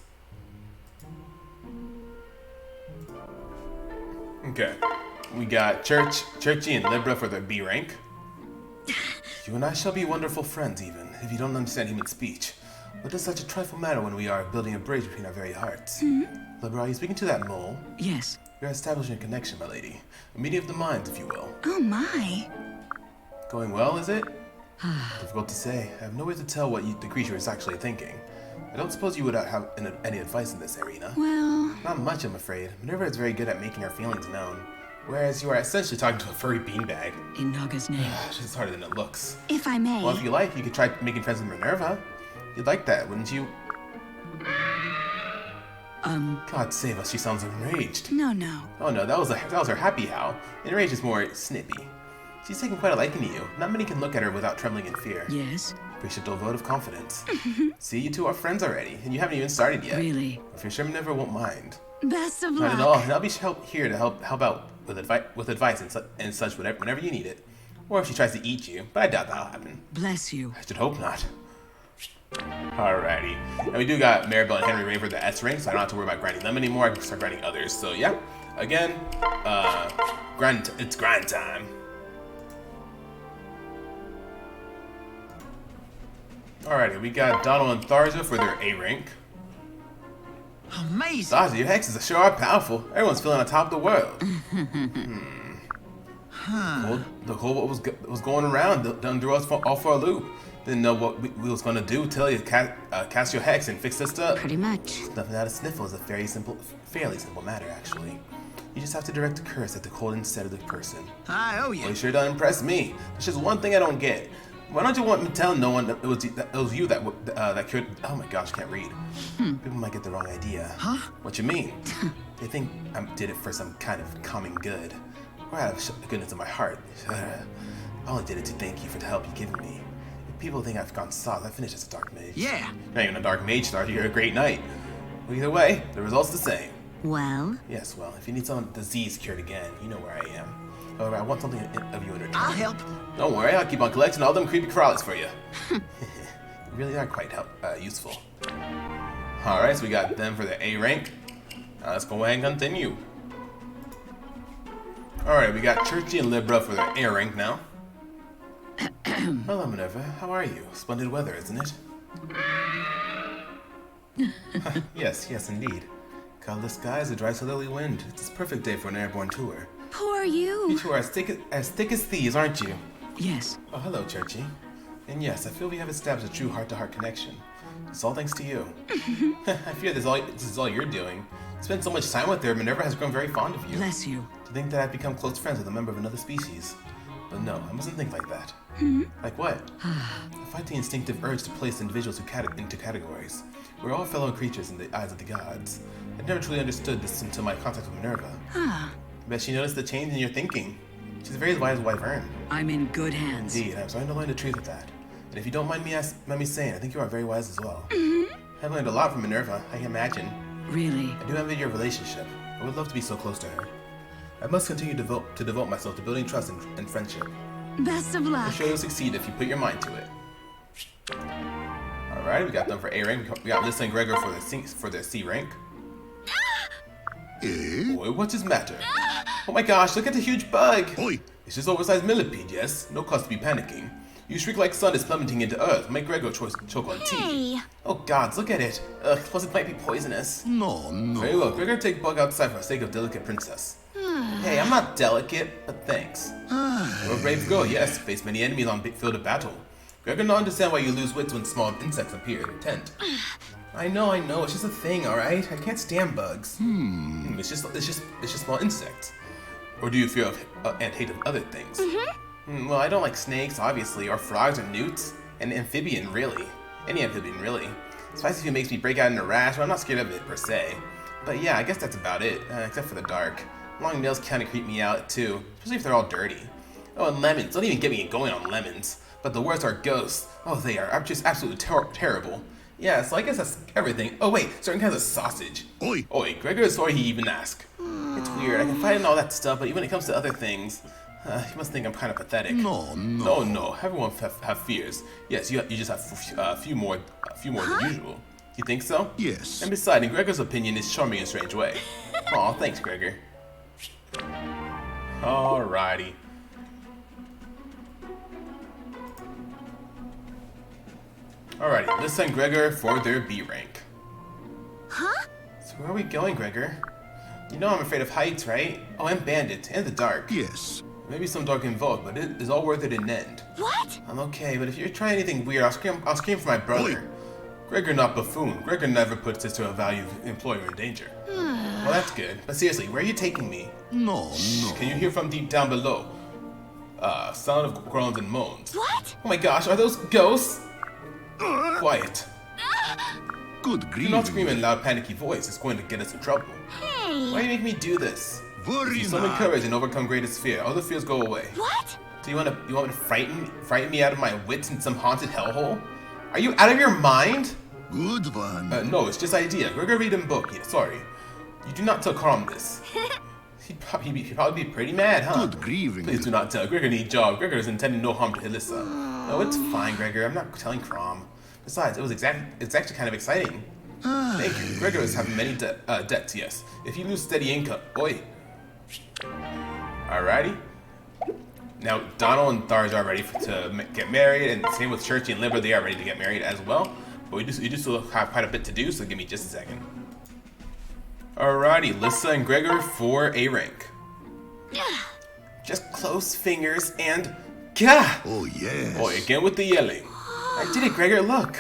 Okay, we got Churchy and Libra for their B rank. You and I shall be wonderful friends, even if you don't understand human speech. What does such a trifle matter when we are building a bridge between our very hearts? Libra, are you speaking to that mole? Yes. You're establishing a connection, my lady. A meeting of the minds, if you will. Oh my. Going well, is it? Difficult to say. I have no way to tell what the creature is actually thinking. I don't suppose you would have any advice in this arena. Well. Not much, I'm afraid. Minerva is very good at making her feelings known. Whereas you are essentially talking to a furry beanbag. In Naga's name. It's harder than it looks. If I may. Well, if you like, you could try making friends with Minerva. You'd like that, wouldn't you? God save us, she sounds enraged. No. Oh no, that was her happy howl. Enraged is more snippy. She's taken quite a liking to you. Not many can look at her without trembling in fear. Yes. Appreciate a vote of confidence. See, you two are friends already, and you haven't even started yet. Really? If you're sure Minerva won't mind. Best of Not luck. at all, and I'll be here to help out with advice and such whenever you need it. Or if she tries to eat you, but I doubt that'll happen. Bless you. I should hope not. Alrighty. And we do got Maribel and Henry Raver the S rank, so I don't have to worry about grinding them anymore. I can start grinding others. So yeah. Again, it's grind time. Alrighty, we got Donald and Tharja for their A rank. Amazing. Tharja, your hexes sure are powerful. Everyone's feeling on top of the world. The whole what was going around done threw us off for a loop. Didn't know what we was gonna do till you cast your hex and fix this stuff. Pretty much. Nothing out of sniffle is a fairly simple matter, actually. You just have to direct the curse at the cold instead of the person. I owe you. Well, you sure don't impress me. There's just one thing I don't get. Why don't you want me to tell no one that it was you that cured? Oh my gosh, can't read. People might get the wrong idea. Huh? What you mean? They think I did it for some kind of common good, or out of the goodness of my heart. I only did it to thank you for the help you've given me. If people think I've gone soft, I finished as a dark mage. Yeah. You're not even a dark mage, Star. You're a great knight. Well, either way, the result's the same. Well, Yes, well, if you need some disease cured again, you know where I am. However, I want something of you in return. I'll help. Don't worry, I'll keep on collecting all them creepy crawlers for you. You really are quite useful. Alright, so we got them for the A rank. Let's go ahead and continue. Alright, we got Churchy and Libra for their A rank now. Hello, Minerva. How are you? Splendid weather, isn't it? Yes, indeed. Cloudless skies, a dry southerly wind. It's a perfect day for an airborne tour. poor You you. two are as thick as thieves, aren't you? Yes. Oh, hello, Churchy. And yes, I feel we have established a true heart-to-heart connection. It's all thanks to you. I fear this is all you're doing. You spend so much time with her, Minerva has grown very fond of you. Bless you. To think that I've become close friends with a member of another species. But no, I mustn't think like that. Like what? I fight the instinctive urge to place individuals into categories. We're all fellow creatures in the eyes of the gods. I never truly understood this until my contact with Minerva. I bet she noticed the change in your thinking. She's a very wise wyvern. I'm in good hands. Indeed, I'm starting to learn the truth of that. And if you don't mind me saying, I think you are very wise as well. I've learned a lot from Minerva, I can imagine. Really? I do envy your relationship. I would love to be so close to her. I must continue to devote myself to building trust and friendship. Best of I'm luck. sure you'll succeed if you put your mind to it. Alright, we got them for A rank. We got Lisa and Gregor for their C rank. Boy, what's his matter? Oh my gosh, look at the huge bug! Oi. It's just oversized millipede, yes? No cause to be panicking. You shriek like sun is plummeting into earth. Make Gregor choke on tea. Hey. Oh gods, look at it. Ugh, plus it might be poisonous. No. Very well, Gregor take bug outside for the sake of delicate princess. Hey, I'm not delicate, but thanks. You're a brave girl, yes. Face many enemies on big field of battle. Gregor don't understand why you lose wits when small insects appear in your tent. I know, it's just a thing, alright? I can't stand bugs. It's just small insects. Or do you fear of and hate of other things? Well, I don't like snakes, obviously, or frogs or newts. An amphibian, really. Any amphibian, really. Spicy food makes me break out in a rash, but I'm not scared of it, per se. But yeah, I guess that's about it, except for the dark. Long nails kinda creep me out, too, especially if they're all dirty. Oh, and lemons. Don't even get me going on lemons. But the worst are ghosts. Oh, they are just absolutely terrible. Yeah, so I guess that's everything. Oh wait, certain kinds of sausage. Oi. Gregor is sorry he even asked. It's weird, I can fight and all that stuff, but when it comes to other things, you must think I'm kind of pathetic. No, everyone have fears. Yes, you just have a few more than usual. You think so? Yes. And besides, in Gregor's opinion, it's charming in a strange way. Aw, thanks, Gregor. Alrighty. Alrighty, let's send Gregor for their B rank. Huh? So where are we going, Gregor? You know I'm afraid of heights, right? Oh, and bandits, and the dark. Yes. Maybe some dark involved, but it is all worth it in the end. What? I'm okay, but if you try anything weird, I'll scream for my brother. Oi. Gregor not buffoon. Gregor never puts his valued employer in danger. Well, that's good. But seriously, where are you taking me? No. Can you hear from deep down below? Sound of groans and moans. What? Oh my gosh, are those ghosts? Quiet. Good Do grief. not scream in a loud, panicky voice. It's going to get us in trouble. Hey. Why do you make me do this? Very You summon nice. courage and overcome greatest fear. Other fears go away. What? So you want me to frighten me out of my wits in some haunted hellhole? Are you out of your mind? Good one. No, it's just idea. Gregor read in book. Yeah, sorry. You do not tell Carm this. He'd probably be pretty mad, huh? Good grieving. Please do not tell. Gregor need job. Gregor is intending no harm to Hilissa. No, it's fine, Gregor. I'm not telling Crom. Besides, it's actually kind of exciting. Thank you. Gregor is having many debts, yes. If you lose steady income... Oi. Alrighty. Now, Donald and Tharja are ready to get married, and same with Churchy and Libra, they are ready to get married as well. But we do still have quite a bit to do, so give me just a second. Alrighty, Lissa and Gregor for A rank. Just close fingers and... Gah! Oh, yes. Boy, again with the yelling. I did it, Gregor, look.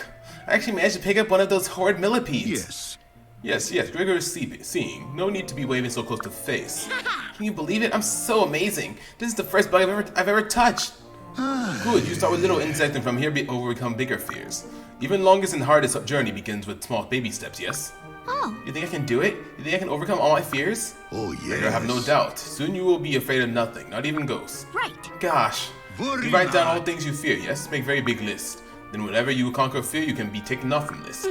I actually managed to pick up one of those horrid millipedes. Yes. Yes, Gregor is seeing. No need to be waving so close to the face. Can you believe it? I'm so amazing. This is the first bug I've ever touched. Good, you start with little insects and from here overcome bigger fears. Even longest and hardest journey begins with small baby steps, yes? Oh. You think I can do it? You think I can overcome all my fears? Oh, yes. I have no doubt. Soon you will be afraid of nothing, not even ghosts. Right. Gosh. Very You write down nice. all things you fear, yes? Make very big list. Then whenever you conquer fear, you can be taken off from this.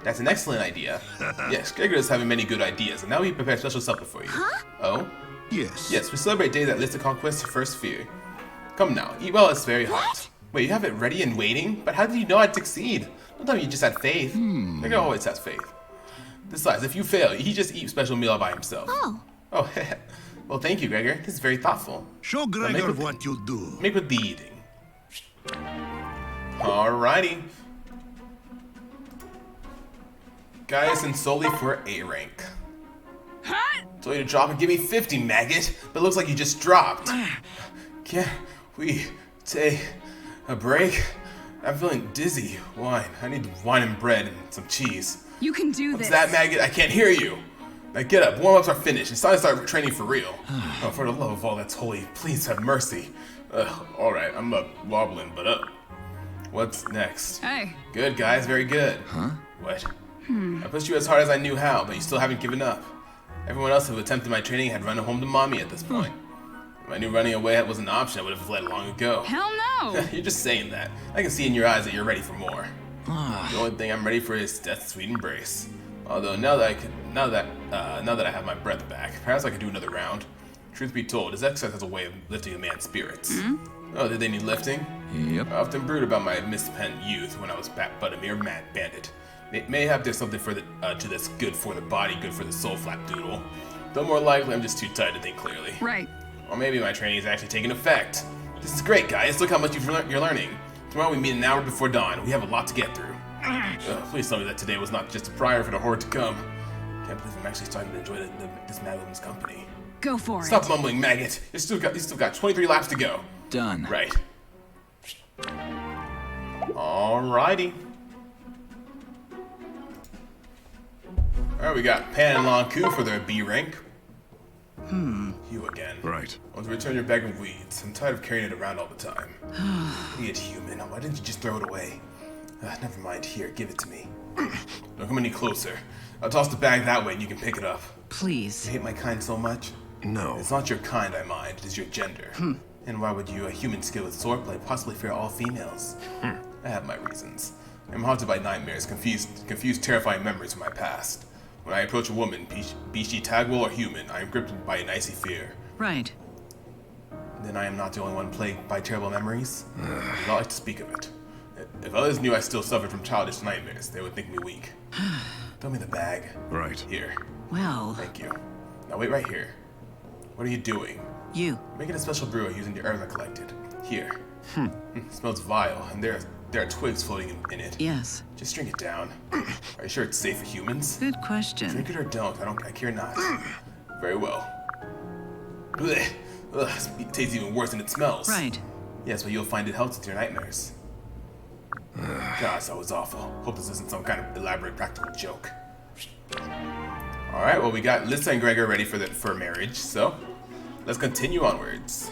That's an excellent idea. Yes, Gregor is having many good ideas, and now we prepare special supper for you. Huh? Oh? Yes. Yes, we celebrate day that lists the conquest of first fear. Come now, eat well it's very hard. What? Wait, you have it ready and waiting? But how did you know I'd succeed? Don't tell me you just had faith. Gregor always has faith. Besides, if you fail, he just eats special meal by himself. Oh. Oh, well, thank you, Gregor. This is very thoughtful. Show make Gregor with- what you do. Make with the eating. Alrighty. Gaius and Soli for A rank. Told you to drop and give me 50, maggot, but it looks like you just dropped. Can't we take a break? I'm feeling dizzy. Wine. I need wine and bread and some cheese. You can do What's this. that, maggot? I can't hear you. Now get up. Warm-ups are finished. It's time to start training for real. Oh, for the love of all that's holy, please have mercy. Alright, I'm wobbling, but up. What's next? Hey. Good, guys. Very good. Huh? What? I pushed you as hard as I knew how, but you still haven't given up. Everyone else who attempted my training had run home to mommy at this point. If I knew running away was an option, I would have fled long ago. Hell no. You're just saying that. I can see in your eyes that you're ready for more. The only thing I'm ready for is death's sweet embrace. Although now that I have my breath back, perhaps I could do another round. Truth be told, this exercise has a way of lifting a man's spirits. Oh, did they need lifting? Yep. I often brood about my misspent youth when I was but a mere mad bandit. Mayhap there's something to this good for the body, good for the soul flapdoodle. Though more likely I'm just too tired to think clearly. Right. Or maybe my training is actually taking effect. This is great, guys. Look how much you're learning. Tomorrow we meet an hour before dawn. We have a lot to get through. Please tell me that today was not just a prior for the horde to come. Can't believe I'm actually starting to enjoy this mad woman's company. Go for it. Stop mumbling, maggot. You still got 23 laps to go. Done. Right. Alrighty. Alright, we got Pan and Lanku for their B rank. You again. Right. I want to return your bag of weeds. I'm tired of carrying it around all the time. Idiot human. Why didn't you just throw it away? Never mind. Here, give it to me. Don't come any closer. I'll toss the bag that way and you can pick it up. Please. You hate my kind so much? No. It's not your kind I mind, it is your gender. And why would you, a human skilled with swordplay, possibly fear all females? I have my reasons. I'm haunted by nightmares, confused terrifying memories from my past. When I approach a woman, be she Tagwell or human, I am gripped by an icy fear. Right. Then I am not the only one plagued by terrible memories. I do not like to speak of it. If others knew I still suffered from childish nightmares, they would think me weak. Throw me the bag. Right. Here. Well, Thank you. Now wait right here. What are you doing? you. Making a special brew using the herbs I collected. Here. It smells vile, and there are twigs floating in it. Yes. Just drink it down. Are you sure it's safe for humans? Good question. Drink it or don't. I care not. Very well. Blech. Ugh, it tastes even worse than it smells. Right. Yes, but you'll find it helps with your nightmares. Gosh, that was awful. Hope this isn't some kind of elaborate practical joke. Alright, well we got Lissa and Gregor ready for marriage, so let's continue onwards.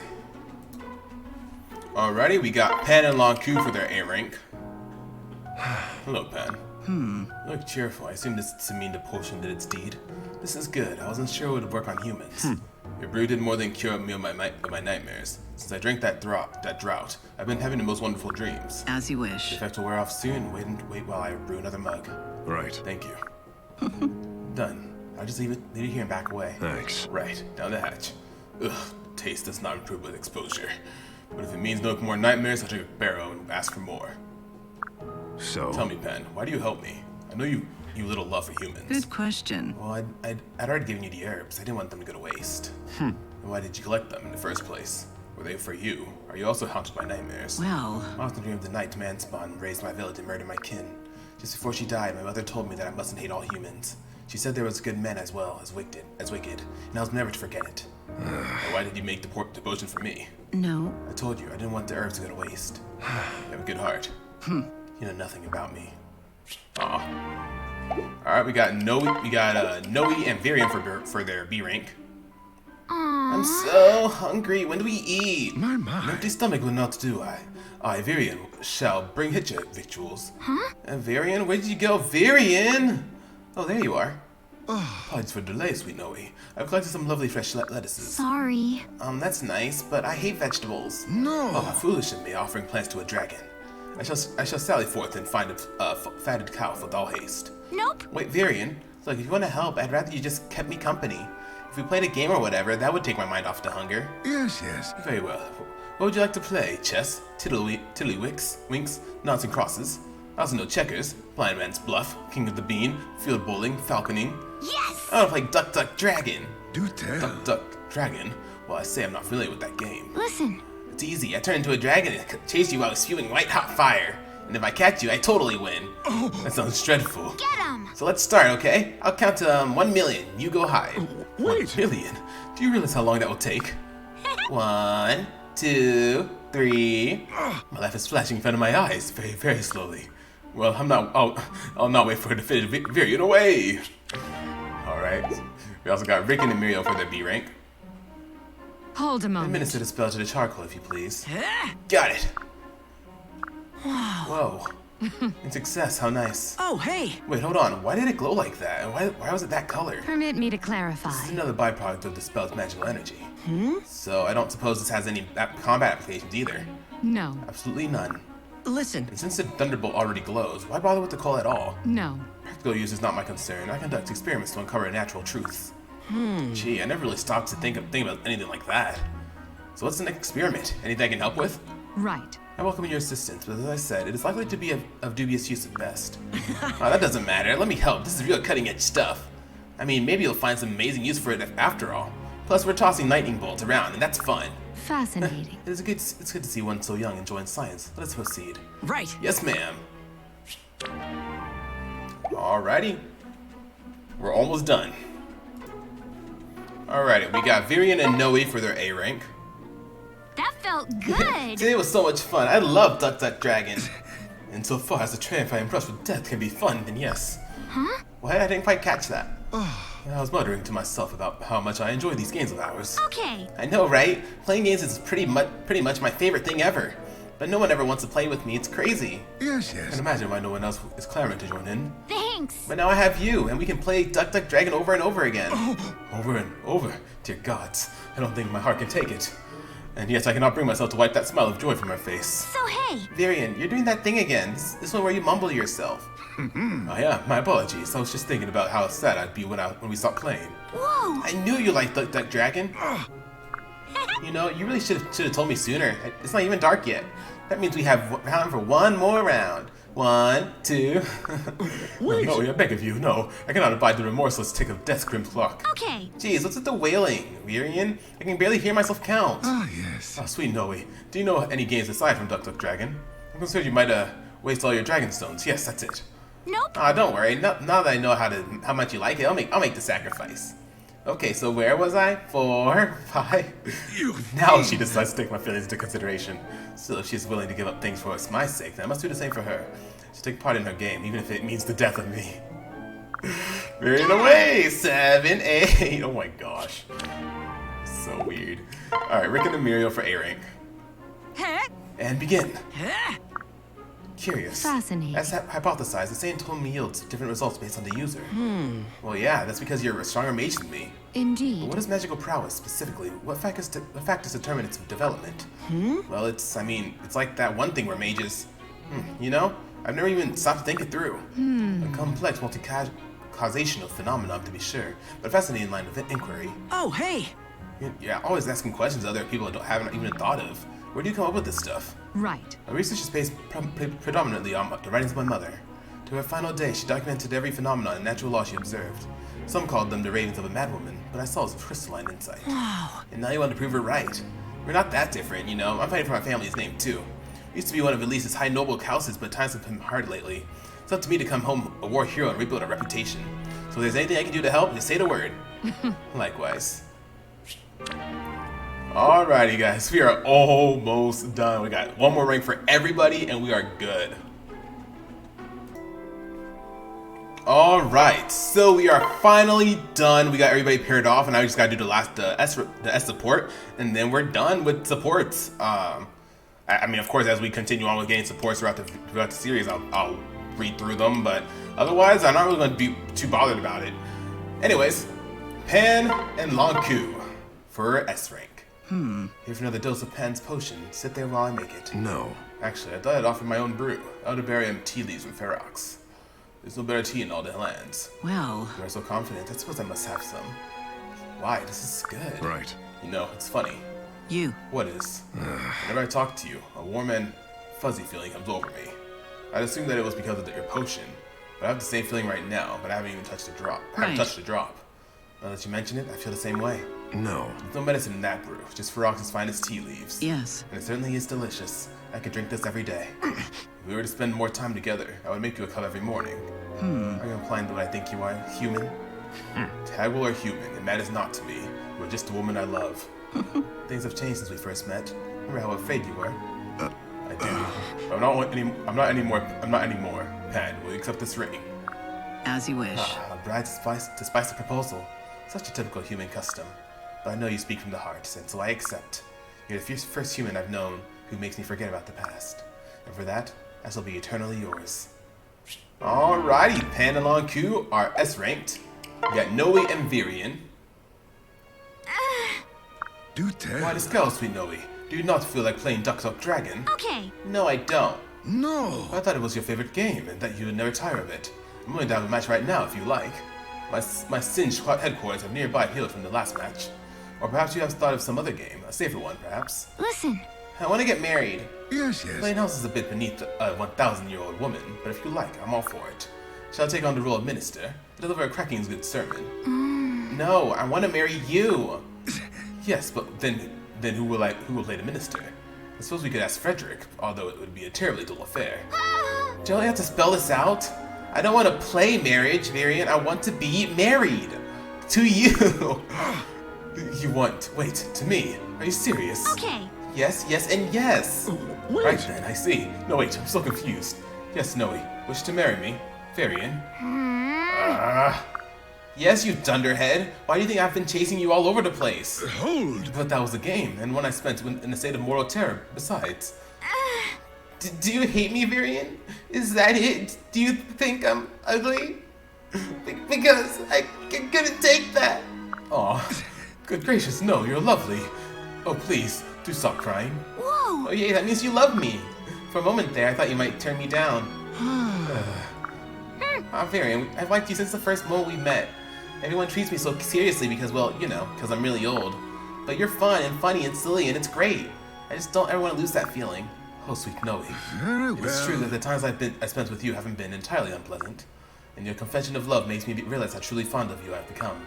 Alrighty, we got Pan and Lanku for their A rank. Hello, Pan. You look cheerful. I assume this is to mean the potion did its deed. This is good. I wasn't sure it would work on humans. Your brew did more than cure me of my nightmares. Since I drank that drought, I've been having the most wonderful dreams. As you wish. The effect will wear off soon. Wait while I brew another mug. Right. Thank you. Done. I'll just leave it here and back away. Thanks. Right, down the hatch. Ugh, taste does not improve with exposure. But if it means no more nightmares, I'll take a barrow and ask for more. So. Tell me, Pen, why do you help me? I know you little love for humans. Good question. Well, I'd already given you the herbs. I didn't want them to go to waste. And why did you collect them in the first place? Were they for you? Are you also haunted by nightmares? Well, I often dream of the night man spawn raised my village and murdered my kin. Just before she died, my mother told me that I mustn't hate all humans. She said there was good men as well as wicked, and I was never to forget it. Now, why did you make the potion for me? no. I told you, I didn't want the herbs to go to waste. You have a good heart. You know nothing about me. Aw. Alright, we got Noe and Varian for their B rank. I'm so hungry. When do we eat? My. An empty stomach will not do. I, Varian, shall bring hitch victuals. Huh? And Varian, where did you go? Varian! Oh, there you are. Apologies for the delay, sweet Noe. I've collected some lovely fresh lettuces. Sorry. That's nice, but I hate vegetables. No. Oh, how foolish of me offering plants to a dragon. I shall sally forth and find a fatted cow with all haste. Nope. Wait, Varian, look, if you want to help, I'd rather you just kept me company. If we played a game or whatever, that would take my mind off the hunger. Yes. Very well. What would you like to play? Chess? Tiddlywinks? Noughts and crosses? I also know checkers, blind man's bluff, king of the bean, field bowling, falconing. Yes! I want to play Duck Duck Dragon. Do tell. Duck Duck Dragon? Well, I say I'm not familiar with that game. Listen. It's easy. I turn into a dragon and chase you while spewing white hot fire. And if I catch you, I totally win. That sounds dreadful. Get him! So let's start, okay? I'll count to 1 million. You go high. Wait. 1 million? Do you realize how long that will take? 1, 2, 3. My life is flashing in front of my eyes, very, very slowly. Well, I'll not wait for it to finish. Varian away. All right. We also got Rick and Muriel for their B rank. Hold a moment. Administer the spell to the charcoal, if you please. Huh? Got it. Whoa. In success, how nice. Oh, hey. Wait, hold on. Why did it glow like that? And why was it that color? Permit me to This clarify. is another byproduct of the spell's magical energy. So I don't suppose this has any combat applications either. No, Absolutely none. Listen. And since the thunderbolt already glows, why bother with the coal at all? no. Practical use is not my concern. I conduct experiments to uncover natural truths. Gee, I never really stopped to think about anything like that. So what's the next experiment? Anything I can help with? Right. I welcome your assistance, but as I said, it is likely to be of dubious use at best. That doesn't matter. Let me help. This is real cutting-edge stuff. I mean, maybe you'll find some amazing use for it after all. Plus, we're tossing lightning bolts around, and that's fun. Fascinating. It's good to see one so young enjoying science. Let us proceed. Right. Yes, ma'am. Alrighty. We're almost done. Alrighty, we got Varian and Noe for their A rank. That felt good. Today was so much fun. I love Duck Duck Dragon. And so far as the triumph I impressed with death can be fun, then yes. Huh? What? I didn't quite catch that. I was muttering to myself about how much I enjoy these games of ours. Okay. I know, right? Playing games is pretty much my favorite thing ever. But no one ever wants to play with me. It's crazy. Yes. I can imagine why no one else is clamoring to join in. Thanks. But now I have you, and we can play Duck Duck Dragon over and over again. Over and over? Dear gods, I don't think my heart can take it. And yet I cannot bring myself to wipe that smile of joy from my face. So hey. Varian, you're doing that thing again. This one where you mumble to yourself. Oh yeah, my apologies. I was just thinking about how sad I'd be when we stopped playing. Whoa. I knew you liked Duck Duck Dragon. You know, you really should have told me sooner. It's not even dark yet. That means we have time for one more round. 1, 2. Wait. No, I beg of you, no. I cannot abide the remorseless tick of death's grim clock. Okay. Jeez, what's with the wailing, Varian? I can barely hear myself count. Yes. Oh, sweet Noe, do you know any games aside from Duck Duck Dragon? I'm concerned you might waste all your dragon stones. Yes, that's it. Nope. Don't worry. Now that I know how much you like it, I'll make the sacrifice. Okay, so where was I? 4, 5. Now she decides to take my feelings into consideration. Still, if she's willing to give up things for my sake, then I must do the same for her. She'll take part in her game, even if it means the death of me. Varian away! 7, 8. Oh my gosh. So weird. Alright, Rick and Emilio for A rank. Huh? And begin. Huh? Curious. Fascinating. As hypothesized, the same tool yields different results based on the user. Well, yeah, that's because you're a stronger mage than me. But Indeed. what is magical prowess specifically? What factors determine its development? Well, it's like that one thing where mages, you know? I've never even stopped to think it through. A complex, multi-causational phenomenon, to be sure, but a fascinating line of inquiry. Oh, hey. Yeah, always asking questions other people haven't even thought of. Where do you come up with this stuff? Right. My research is based predominantly on the writings of my mother. To her final day, she documented every phenomenon and natural law she observed. Some called them the ravings of a madwoman, but I saw it as crystalline insight. Wow. And now you want to prove her right. We're not that different, you know. I'm fighting for my family's name, too. Used to be one of Elise's high noble houses, but times have been hard lately. It's up to me to come home a war hero and rebuild a reputation. So if there's anything I can do to help, just say the word. Likewise. Alrighty, guys. We are almost done. We got one more ring for everybody, and we are good. Alright, so we are finally done. We got everybody paired off, and now we just gotta do the S support, and then we're done with supports. I mean, of course, as we continue on with getting supports throughout the series, I'll read through them, but otherwise, I'm not really going to be too bothered about it. Anyways, Pan and Lonku for S rank. Here for another dose of Pan's potion. Sit there while I make it. No. Actually, I thought I'd offer my own brew. Elderberry and tea leaves from Ferox. There's no better tea in all the lands. Well, You are so confident. I suppose I must have some. Why? This is good. Right. You know, it's funny. you. What is? Whenever I talk to you, a warm and fuzzy feeling comes over me. I'd assume that it was because of your potion, but I have the same feeling right now, but I haven't even touched a drop. I haven't Right. touched a drop. Now that you mention it, I feel the same way. No. There's no medicine in that brew, just Ferox's finest tea leaves. Yes. And it certainly is delicious. I could drink this every day. If we were to spend more time together, I would make you a cup every morning. Are you implying that I think you are human? Tag will are human, and that is not to me. You are just a woman I love. Things have changed since we first met. Remember how afraid you were? I do. But I'm not anymore. Pan, will you accept this ring? As you wish. A bride to spice the proposal. Such a typical human custom. But I know you speak from the heart, and so I accept. You're the first human I've known who makes me forget about the past. And for that, I shall be eternally yours. Alrighty, Pan and Lonku are S-ranked. We got Noe and Virion. Do tell. Why this go, sweet Noe? Do you not feel like playing Duck Duck Dragon? Okay. No, I don't. No. I thought it was your favorite game and that you would never tire of it. I'm willing to have a match right now if you like. My singed headquarters have nearby healed from the last match. Or perhaps you have thought of some other game, a safer one perhaps. Listen. I want to get married. Yes, yes. Playing house is a bit beneath a 1,000-year-old woman, but if you like, I'm all for it. Shall I take on the role of minister? Deliver a cracking good sermon? No, I want to marry you. Yes, but then who will play the minister? I suppose we could ask Frederick, although it would be a terribly dull affair. Do I have to spell this out? I don't want to play marriage, Virion. I want to be married. To you. Wait, to me? Are you serious? Okay. Yes, and yes. Wait. Right then, I see. No, wait, I'm so confused. Yes, Noe, wish to marry me? Varian? Yes, you dunderhead. Why do you think I've been chasing you all over the place? Hold. But that was a game, and one I spent in a state of mortal terror, besides. Do you hate me, Varian? Is that it? Do you think I'm ugly? Because I couldn't take that. Aw, good gracious, no, you're lovely. Oh, please, do stop crying. Whoa. Oh, yeah, that means you love me. For a moment there, I thought you might turn me down. Varian, I've liked you since the first moment we met. Everyone treats me so seriously because, well, you know, because I'm really old. But you're fun and funny and silly, and it's great. I just don't ever want to lose that feeling. Oh, sweet Noe. Very well. It's true that the times I spent with you haven't been entirely unpleasant. And your confession of love makes me realize how truly fond of you I've become.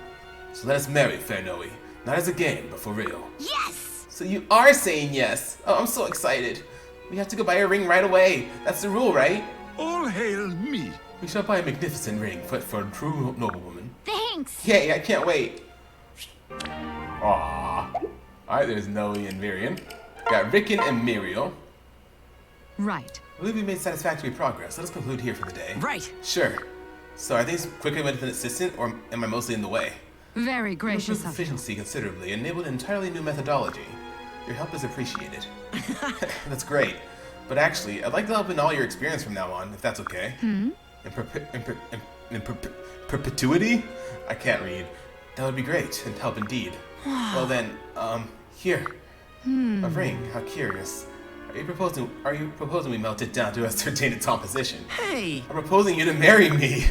So let us marry, fair Noe. Not as a game, but for real. Yes. So you are saying yes. Oh, I'm so excited. We have to go buy a ring right away. That's the rule, right? All hail me. We shall buy a magnificent ring for a true noblewoman. Thanks. Yay, I can't wait. Aww. Alright, there's Noe and Virion. Got Rickon and Muriel. Right. I believe we made satisfactory progress. Let us conclude here for the day. Right. Sure. So are things quicker with an assistant, or am I mostly in the way? Very gracious Improved of you. efficiency considerably, enabled an entirely new methodology. Your help is appreciated. That's great. But actually, I'd like to help in all your experience from now on, if that's okay. In perpetuity? I can't read. That would be great, and help indeed. Well then, here. A ring, how curious. Are you proposing we melt it down to ascertain its composition? Hey. I'm proposing you to marry me.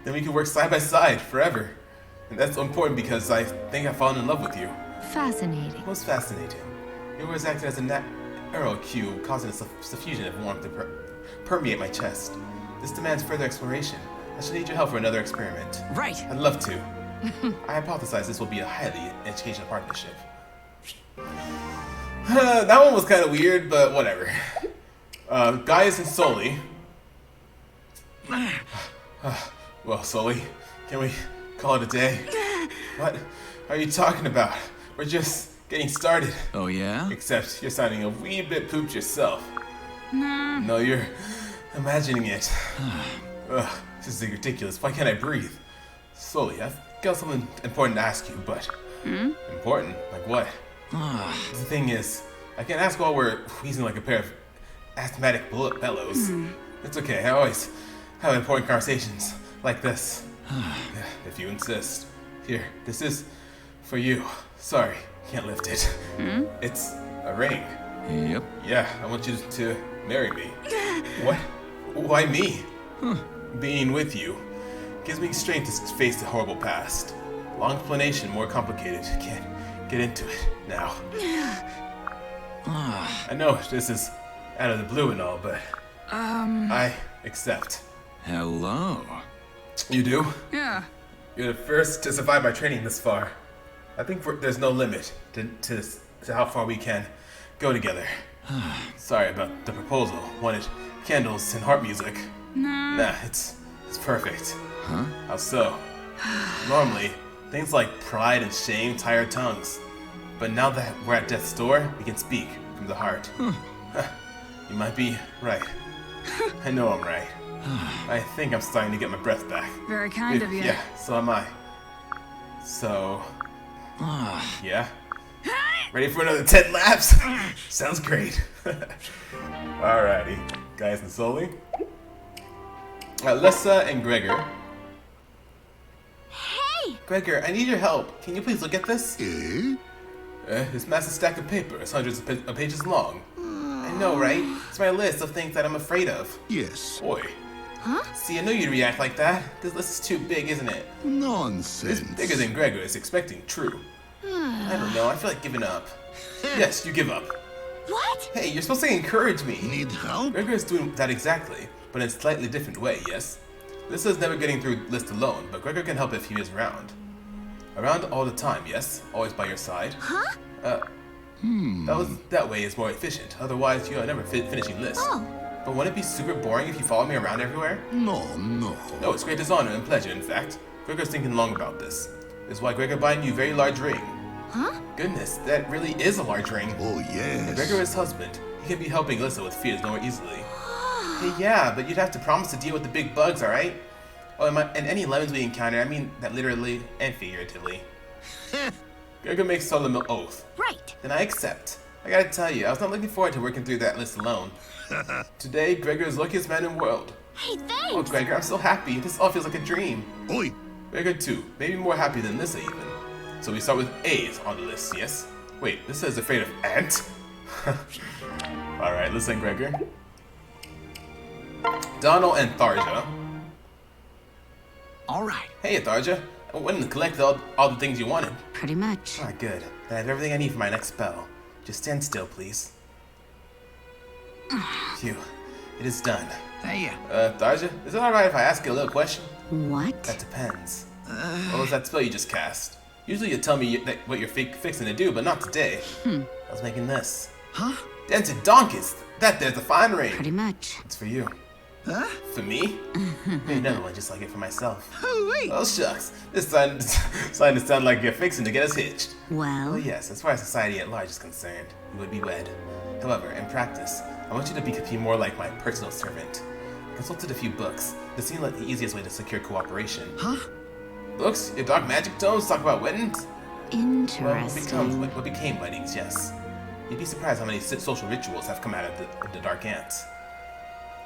Then we can work side by side forever. And that's important because I think I've fallen in love with you. Fascinating. Most fascinating. Your words acted as an arrow cue, causing a suffusion of warmth to permeate my chest. This demands further exploration. I shall need your help for another experiment. Right. I'd love to. I hypothesize this will be a highly educational partnership. That one was kind of weird, but whatever. Gaius and Sully. Well, Sully, can we call it a day? What are you talking about? We're just getting started. Oh, yeah? Except you're sounding a wee bit pooped yourself. No, you're imagining it. Ugh, this is ridiculous. Why can't I breathe? Sully, I've got something important to ask you, but... Important? Like what? The thing is, I can't ask while we're wheezing like a pair of asthmatic bellows. It's okay, I always have important conversations like this. If you insist. Here, this is for you. Sorry, can't lift it. It's a ring. Yep. Yeah, I want you to marry me. What? Why me? Being with you gives me strength to face the horrible past. Long explanation, more complicated. Can't get into it now. I know this is out of the blue and all, but I accept. Hello. You do? Yeah. You're the first to survive my training this far. I think there's no limit to how far we can go together. Sorry about the proposal. Wanted candles and harp music. Nah, it's perfect. Huh? How so? Normally, things like pride and shame tie our tongues. But now that we're at death's door, we can speak from the heart. You might be right. I know I'm right. I think I'm starting to get my breath back. Very kind of you. Yeah, so am I. So... yeah? Ready for another 10 laps? Sounds great. Alrighty. Guys and Sully. Lessa and Gregor. Hey! Gregor, I need your help. Can you please look at this? Eh? This massive stack of paper is hundreds of pages long. I know, right? It's my list of things that I'm afraid of. Yes. Boy. Huh? See, I knew you'd react like that. This list is too big, isn't it? Nonsense. It's bigger than Gregor is expecting, true. I don't know, I feel like giving up. Yes, you give up. What? Hey, you're supposed to encourage me. Need help? Gregor is doing that exactly, but in a slightly different way, yes? Lyssa's never getting through list alone, but Gregor can help if he is around. Around all the time, yes? Always by your side. Huh? That way is more efficient, otherwise you are never finishing lists. Oh. But wouldn't it be super boring if you follow me around everywhere? No. No, it's great honor and pleasure, in fact. Gregor's thinking long about this. This is why Gregor buying you a very large ring. Huh? Goodness, that really is a large ring. Oh, yes. Gregor is husband. He can be helping Lyssa with fears more easily. Hey, yeah, but you'd have to promise to deal with the big bugs, alright? Oh, and any lemons we encounter, I mean that literally and figuratively. Gregor makes solemn oath. Right. Then I accept. I gotta tell you, I was not looking forward to working through that list alone. Today, Gregor is the luckiest man in the world. Hey, Oh, thanks. Gregor, I'm so happy. This all feels like a dream. Oi. Gregor too, maybe more happy than Lyssa even. So we start with A's on the list, yes? Wait, Lyssa is afraid of ants? Alright, listen, Gregor. Donald and Tharja. All right. Hey, Tharja. I went and collected all the things you wanted. Pretty much. Ah, good. Then I have everything I need for my next spell. Just stand still, please. Phew. It is done. Hey, Tharja, is it alright if I ask you a little question? What? That depends. What was that spell you just cast? Usually you tell me what you're fixing to do, but not today. I was making this. Huh? Dented donkeys! That there's a fine ring! Pretty much. It's for you. Huh? For me? Made another one just like it for myself. Oh, wait. Oh shucks, this starting to sound like you're fixing to get us hitched. Well, Oh yes, as far as society at large is concerned, you would be wed. However, in practice, I want you to be more like my personal servant. I consulted a few books. They seem like the easiest way to secure cooperation. Huh? Books? Your dark magic tomes talk about weddings? Well, interesting. what became weddings, yes. You'd be surprised how many social rituals have come out of the dark ants.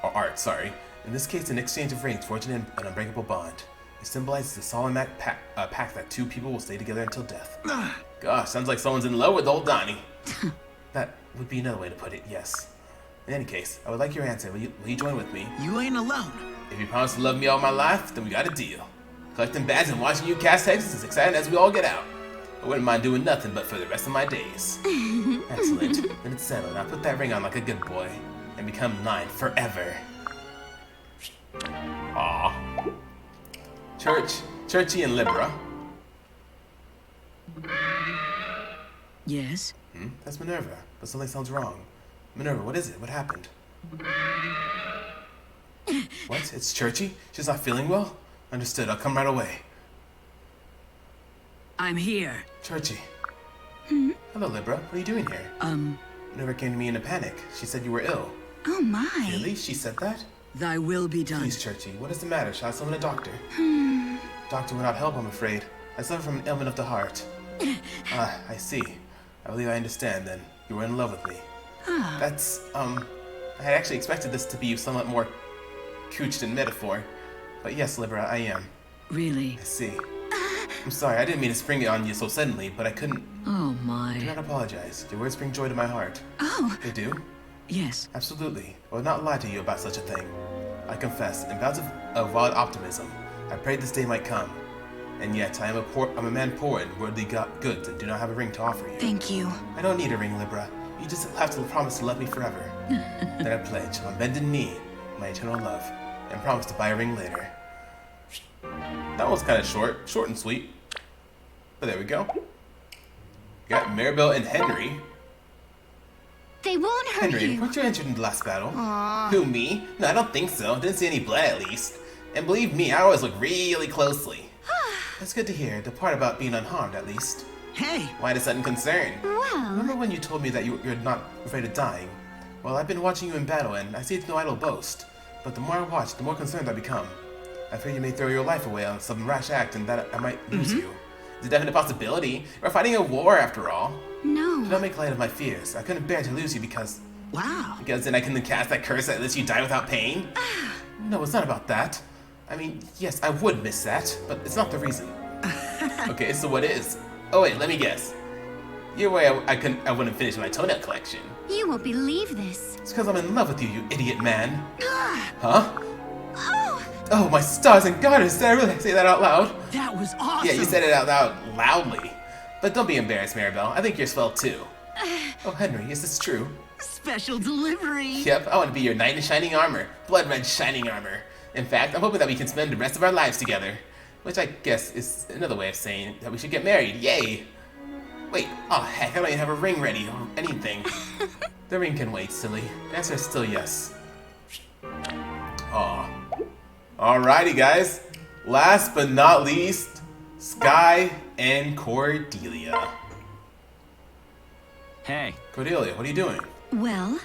Or art, sorry. In this case, an exchange of rings forged in an unbreakable bond. It symbolizes a solemn pact that two people will stay together until death. Gosh, sounds like someone's in love with old Donnie. That would be another way to put it, yes. In any case, I would like your answer. Will you join with me? You ain't alone. If you promise to love me all my life, then we got a deal. Collecting badges and watching you cast hexes is exciting as we all get out. I wouldn't mind doing nothing but for the rest of my days. Excellent. Then it's settled. I'll put that ring on like a good boy and become mine forever. Aw. Churchy and Libra. Yes? That's Minerva, but something sounds wrong. Minerva, what is it? What happened? What? It's Churchy? She's not feeling well? Understood, I'll come right away. I'm here. Churchy. Hello, Libra. What are you doing here? Minerva came to me in a panic. She said you were ill. Oh my. Really? She said that? Thy will be done. Please, Churchy, what is the matter? Shall I summon a doctor? Doctor will not help, I'm afraid. I suffer from an ailment of the heart. Ah, I see. I believe I understand, then. You were in love with me. That's, I had actually expected this to be somewhat more couched in metaphor. But yes, Libra, I am. Really? I see. I'm sorry, I didn't mean to spring it on you so suddenly, but I couldn't. Oh Do my. not apologize. Your words bring joy to my heart. Oh. They do? Yes. Absolutely. I would not lie to you about such a thing. I confess, in bouts of wild optimism, I prayed this day might come. And yet, I'm a man poor in worldly goods and do not have a ring to offer you. Thank you. I don't need a ring, Libra. You just have to promise to love me forever. Then I pledge, on bended knee, my eternal love, and promise to buy a ring later. That was kind of short and sweet. But there we go. We got Maribel and Henry. They won't hurt Henry, you. weren't you injured in the last battle? Who, me? No, I don't think so. Didn't see any blood, at least. And believe me, I always look really closely. That's good to hear. The part about being unharmed, at least. Hey! Why the sudden concern? Well, Remember when you told me that you're not afraid of dying? Well, I've been watching you in battle, and I see it's no idle boast. But the more I watch, the more concerned I become. I fear you may throw your life away on some rash act, and that I might lose you. It's a definite possibility. We're fighting a war, after all. Do no. not make light of my fears. I couldn't bear to lose you because Wow. then I can cast that curse that lets you die without pain? No, it's not about that. I mean, yes, I would miss that, but it's not the reason. Okay, so what is? Oh wait, let me guess. Your way I wouldn't finish my toenail collection. You won't believe this. It's because I'm in love with you, you idiot man. Huh? Oh. Oh, my stars and garters, did I really say that out loud? That was awesome! Yeah, you said it out loud loudly. But don't be embarrassed, Maribel. I think you're swell too. Oh, Henry, is this true? Special delivery! Yep, I want to be your knight in shining armor. Blood red shining armor. In fact, I'm hoping that we can spend the rest of our lives together. Which I guess is another way of saying that we should get married. Yay! Wait, oh heck, I don't even have a ring ready or anything. The ring can wait, silly. The answer is still yes. Aw. Alrighty, guys. Last but not least, Skye and Cordelia. Hey. Cordelia, what are you doing? Well,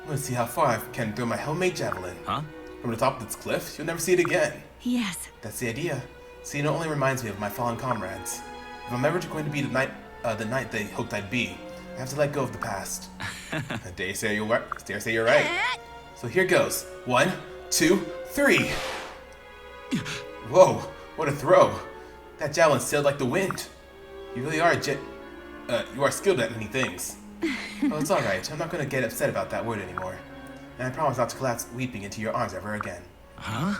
Let's see how far I can throw my homemade javelin. Huh? From the top of this cliff, you'll never see it again. yes. That's the idea. See, it only reminds me of my fallen comrades. If I'm ever going to be the knight they hoped I'd be, I have to let go of the past. I dare say you're right. So here goes. 1, 2, 3. Whoa, what a throw. That javelin sailed like the wind. You really are you are skilled at many things. Oh, it's alright. I'm not going to get upset about that word anymore. And I promise not to collapse weeping into your arms ever again. Huh?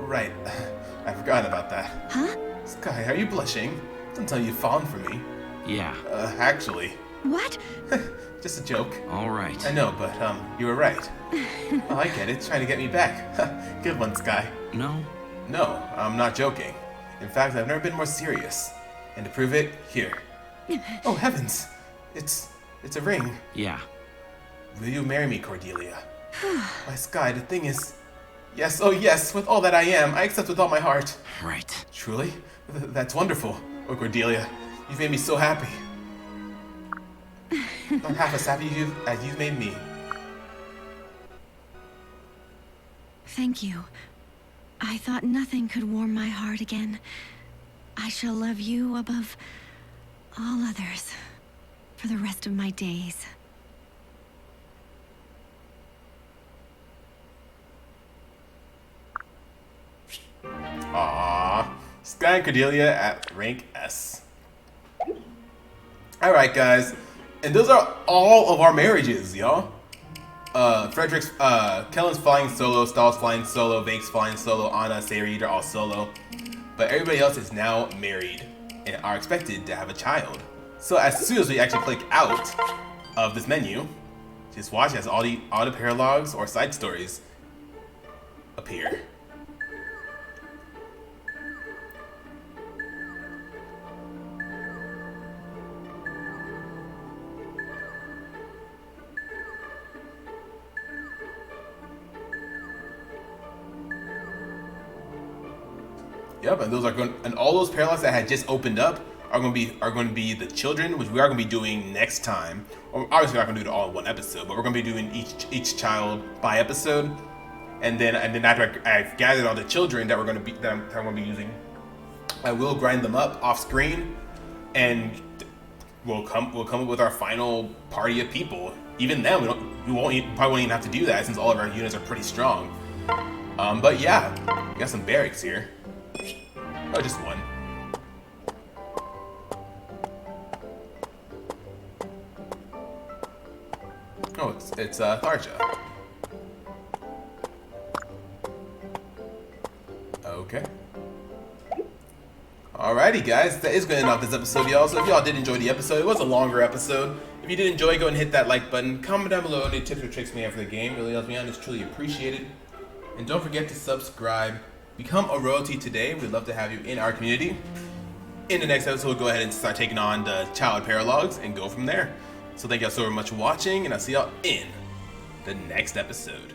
Right. I forgot about that. Huh? Skye, are you blushing? Don't tell me you've fallen for me. Yeah. Actually. What? Just a joke. All right. I know, but, you were right. Oh, I get it. Trying to get me back. Good one, Skye. No? No, I'm not joking. In fact, I've never been more serious. And to prove it, here. Oh, heavens! It's a ring. Yeah. Will you marry me, Cordelia? My Skye, the thing is... Yes, oh yes, with all that I am, I accept with all my heart. Right. Truly? That's wonderful. Oh, Cordelia, you've made me so happy. Not half as happy as you've made me. Thank you. I thought nothing could warm my heart again. I shall love you above all others for the rest of my days. Aww. Skye and Cordelia at rank S. Alright, guys. And those are all of our marriages, y'all. Frederick's, Kellen's flying solo, Stahl's flying solo, Vake's flying solo, Anna, Sayri, they're all solo. But everybody else is now married and are expected to have a child. So as soon as we actually click out of this menu, just watch as all the paralogs or side stories appear. Yep, and those are going, and all those paralogs that had just opened up are going to be the children, which we are going to be doing next time. Or obviously, we're not going to do it all in one episode, but we're going to be doing each child by episode. And then after I've gathered all the children that I'm going to be using, I will grind them up off screen, and we'll come up with our final party of people. Even then, we probably won't even have to do that since all of our units are pretty strong. But yeah, we got some barracks here. Oh, just one. Oh, it's Tharja. Okay. Alrighty, guys, that is going to end off this episode, y'all. So if y'all did enjoy the episode, it was a longer episode. If you did enjoy, go and hit that like button. Comment down below any tips or tricks you may have for the game. It really helps me out. It's truly appreciated. And don't forget to subscribe. Become a royalty today. We'd love to have you in our community. In the next episode, we'll go ahead and start taking on the child paralogs and go from there. So thank y'all so much for watching, and I'll see y'all in the next episode.